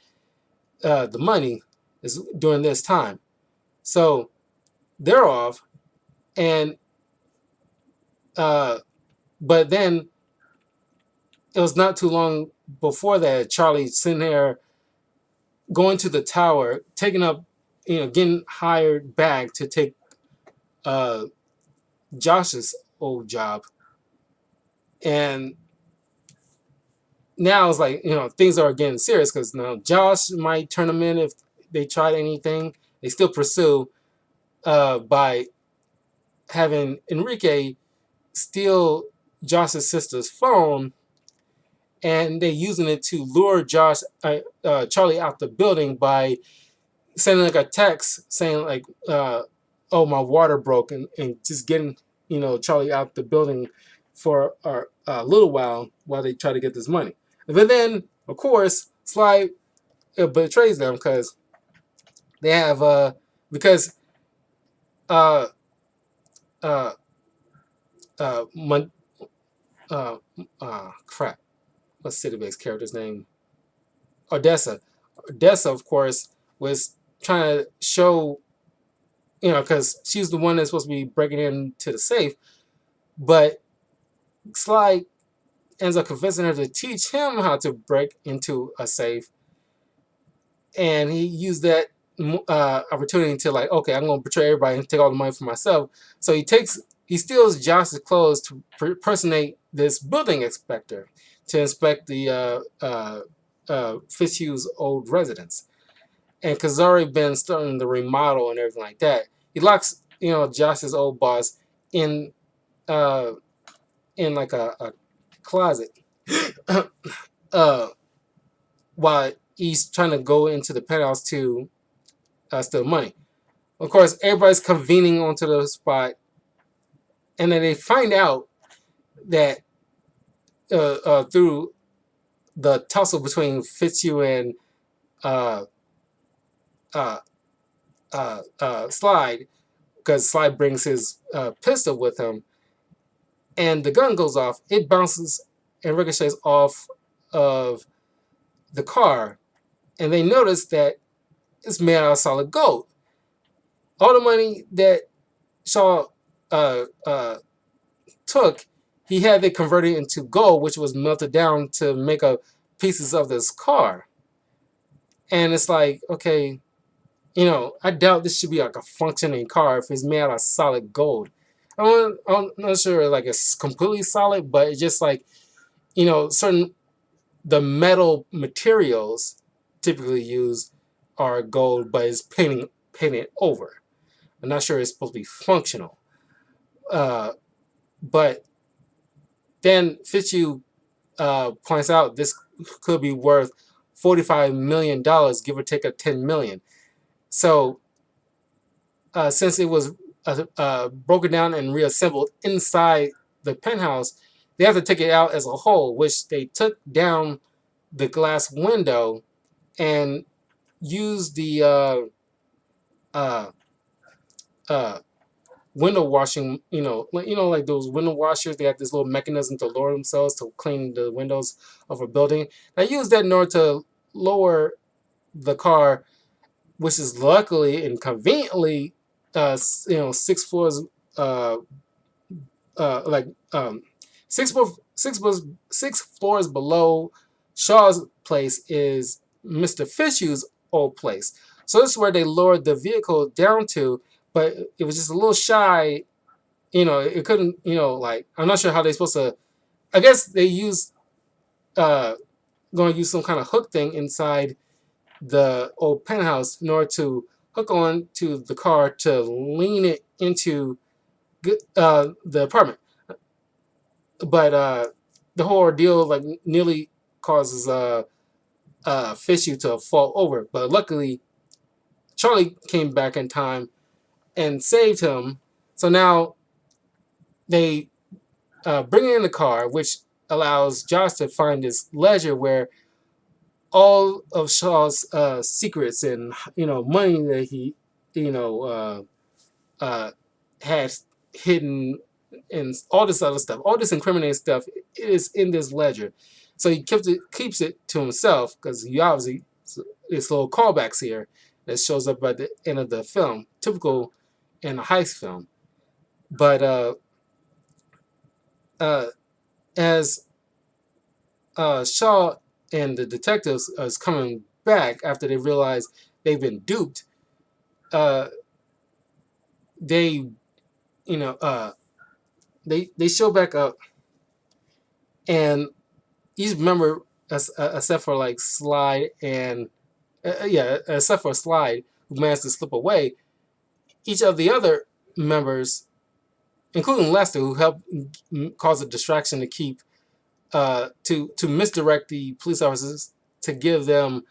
Speaker 1: the money is during this time. So they're off, and but then it was not too long before that Charlie sitting there going to the tower, taking up, getting hired back to take uh, Josh's old job, and now it's like things are getting serious because now Josh might turn them in if they tried anything. They still pursue by having Enrique steal Josh's sister's phone, and they using it to lure Charlie out the building by sending like a text saying like, "Oh, my water broke," and just getting Charlie out the building for a little while they try to get this money. But then, of course, Sly betrays them because they have because uh uh uh, Mon- uh crap, what's City-based character's name? Odessa. Odessa, of course, was trying to show, because she's the one that's supposed to be breaking into the safe, but Sly ends up convincing her to teach him how to break into a safe, and he used that opportunity to like, okay, I'm gonna betray everybody and take all the money for myself. So he steals Josh's clothes to impersonate this building inspector to inspect the Fitzhugh's old residence. And because already been starting the remodel and everything like that, he locks Josh's old boss in uh like a closet uh while he's trying to go into the penthouse to steal money. Of course, everybody's convening onto the spot, and then they find out that through the tussle between Fitzhugh and uh, uh, Slide, because Slide brings his pistol with him, and the gun goes off. It bounces and ricochets off of the car, and they notice that it's made out of solid gold. All the money that Shaw uh, took, he had it converted into gold, which was melted down to make up pieces of this car. And it's like, okay, I doubt this should be like a functioning car if it's made out of solid gold. I'm not sure like it's completely solid, but it's just like, certain the metal materials typically used are gold, but it's painted over. I'm not sure it's supposed to be functional. Uh, but then Fitzhugh points out this could be worth $45 million, give or take a 10 million. So since it was broken down and reassembled inside the penthouse, they have to take it out as a whole, which they took down the glass window and used the uh, uh, window washing. Like those window washers. They have this little mechanism to lower themselves to clean the windows of a building. I used that in order to lower the car, which is luckily and conveniently, 6 floors, uh, like six floors below Shaw's place is Mr. Fishue's old place. So this is where they lowered the vehicle down to, but it was just a little shy. It couldn't. Like I'm not sure how they're supposed to. I guess they used uh, going to use some kind of hook thing inside the old penthouse in order to hook on to the car to lean it into the apartment. But the whole ordeal like nearly causes Fishy to fall over. But luckily, Charlie came back in time and saved him. So now they bring in the car, which allows Josh to find this ledger where all of Shaw's secrets and money that he you know uh, had hidden and all this other stuff, all this incriminating stuff is in this ledger. So he keeps it to himself because he obviously there's little callbacks here that shows up at the end of the film, typical in a heist film. But uh, as Shaw and the detectives is coming back after they realize they've been duped, uh, they you know they show back up, and each member, except for like Slide and yeah, except for Slide who managed to slip away, each of the other members, including Lester, who helped cause a distraction to keep to misdirect the police officers to give them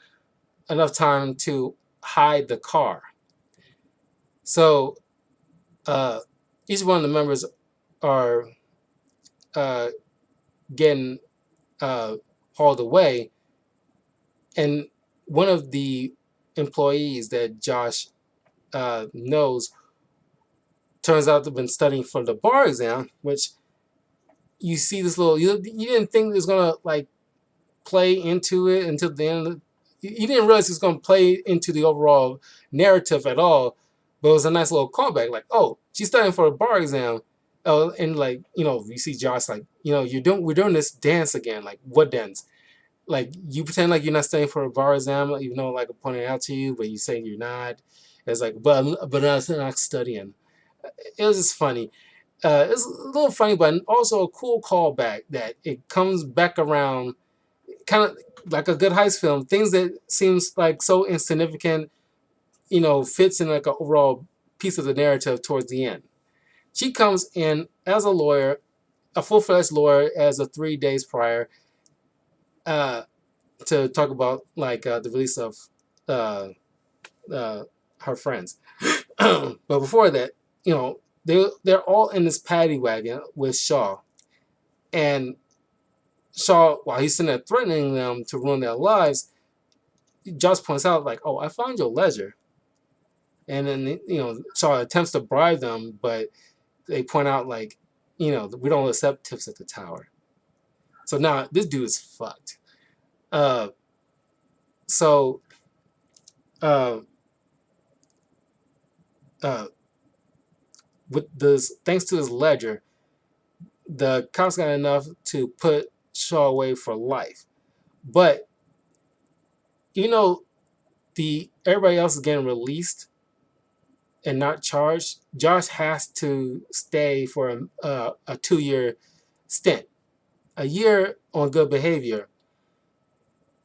Speaker 1: enough time to hide the car. So uh, each one of the members are uh, getting hauled away, and one of the employees that Josh knows turns out to have been studying for the bar exam, which you see this little you didn't think it was gonna like play into it until the end. You didn't realize it was gonna play into the overall narrative at all, but it was a nice little callback. Like, oh, she's studying for a bar exam. Oh, and like you see Josh like we're doing this dance again. Like, what dance? Like, you pretend like you're not studying for a bar exam, even though like I pointed out to you, but you say you're not. It's like, but I'm not studying. It was just funny. It's a little funny, but also a cool callback that it comes back around, kind of like a good heist film. Things that seems like so insignificant, fits in like an overall piece of the narrative towards the end. She comes in as a lawyer, a full-fledged lawyer, as of 3 days prior, uh, to talk about like the release of uh, her friends. But before that, they're all in this paddy wagon with Shaw, and Shaw, while he's sitting there threatening them to ruin their lives, Josh points out like, "Oh, I found your ledger," and then Shaw attempts to bribe them, but they point out like, we don't accept tips at the tower. So now this dude is fucked. Uh, so uh, uh, with this, thanks to his ledger, the cops got enough to put Shaw away for life. But you know, the everybody else is getting released and not charged. Josh has to stay for a 2 year stint, a year on good behavior.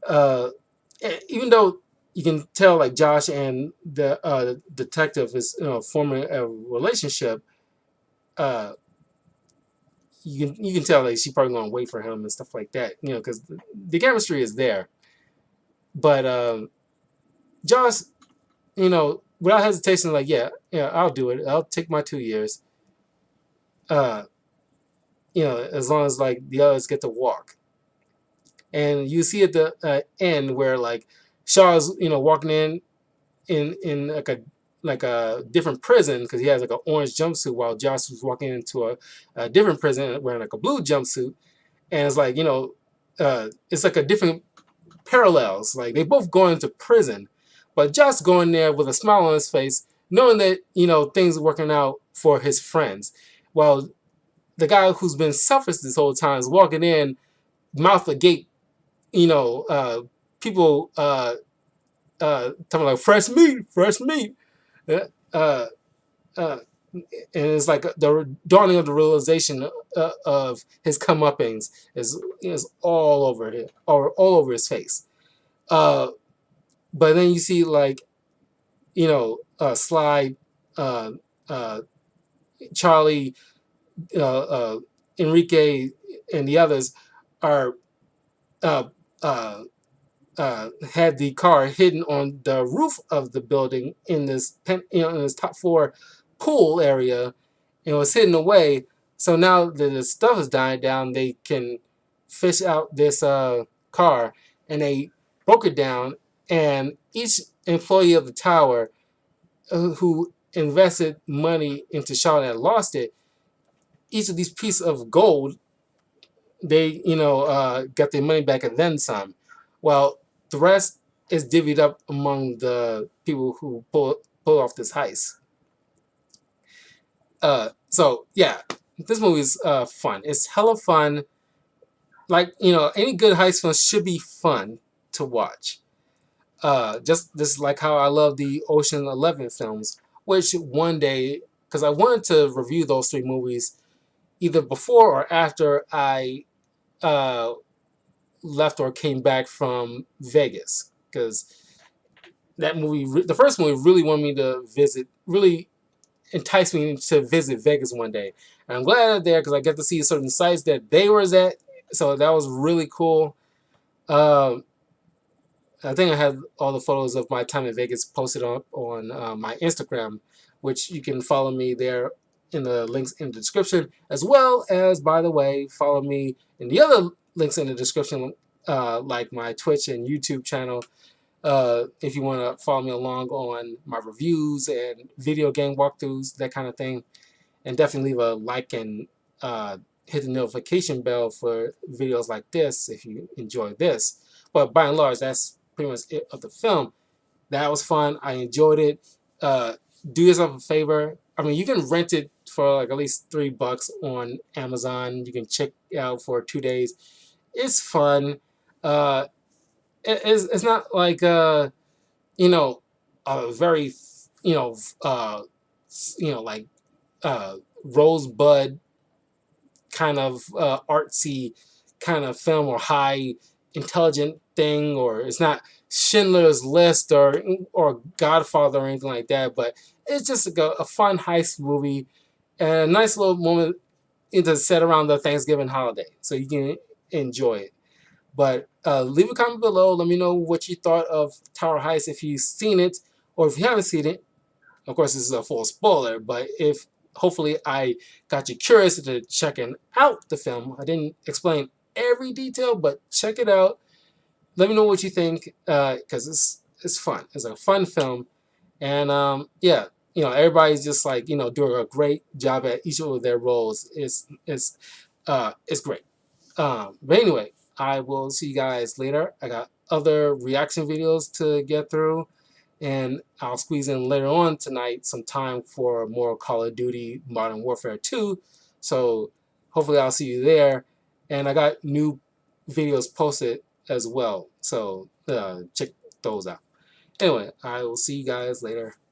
Speaker 1: Uh, Even though you can tell like Josh and the detective is forming a relationship, uh, you can tell like she's probably going to wait for him and stuff like that. Because the chemistry is there. But Josh, without hesitation, like yeah, I'll do it. I'll take my 2 years. Uh, as long as like the others get to walk. And you see at the end where like Shaw's walking in like a different prison because he has like an orange jumpsuit while Josh was walking into a different prison wearing like a blue jumpsuit, and it's like it's like a different parallels. Like they both go into prison, but Josh going there with a smile on his face, knowing that things are working out for his friends, while the guy who's been selfish this whole time is walking in, mouth agape, people talking like fresh meat, fresh meat. Uh, uh, uh, and it's like the dawning of the realization of his comeuppings is all over him, or all over his face. But then you see like Sly, uh, uh, Charlie, uh, uh, Enrique, and the others are uh, uh, had the car hidden on the roof of the building in this in this top floor pool area, and was hidden away. So now that the stuff is dying down, they can fish out this car, and they broke it down. And each employee of the tower who invested money into Shaw and lost it, each of these pieces of gold, they got their money back and then some. Well, the rest is divvied up among the people who pull off this heist. So yeah, this movie is fun. It's hella fun. Like any good heist film should be fun to watch. Just like how I love the Ocean 11 films, which one day, because I wanted to review those three movies either before or after I uh, left or came back from Vegas, because that movie, the first movie, really wanted me to visit, really enticed me to visit Vegas one day. And I'm glad I'm there because I get to see certain sites that they were at. So that was really cool. Um, I think I have all the photos of my time in Vegas posted up on my Instagram, which you can follow me there in the links in the description, as well as, by the way, follow me in the other links in the description, like my Twitch and YouTube channel. If you want to follow me along on my reviews and video game walkthroughs, that kind of thing. And definitely leave a like and hit the notification bell for videos like this if you enjoy this. But by and large, that's pretty much it of the film. That was fun. I enjoyed it. Uh, do yourself a favor. I mean, you can rent it for like at least $3 on Amazon. You can check it out for 2 days. It's fun. Uh, it's not like you know a very you know uh, like rosebud kind of artsy kind of film or high intelligent thing, or it's not Schindler's List or Godfather or anything like that, but it's just like a fun heist movie and a nice little moment to set around the Thanksgiving holiday, so you can enjoy it. But leave a comment below. Let me know what you thought of Tower Heist if you've seen it, or if you haven't seen it. Of course, this is a full spoiler, but if hopefully I got you curious to checking out the film. I didn't explain every detail, but check it out. Let me know what you think, because it's fun. It's a fun film, and yeah, everybody's just like doing a great job at each of their roles. It's great. But anyway, I will see you guys later. I got other reaction videos to get through. and I'll squeeze in later on tonight some time for more Call of Duty Modern Warfare 2. So hopefully I'll see you there. And I got new videos posted as well. So check those out. Anyway, I will see you guys later.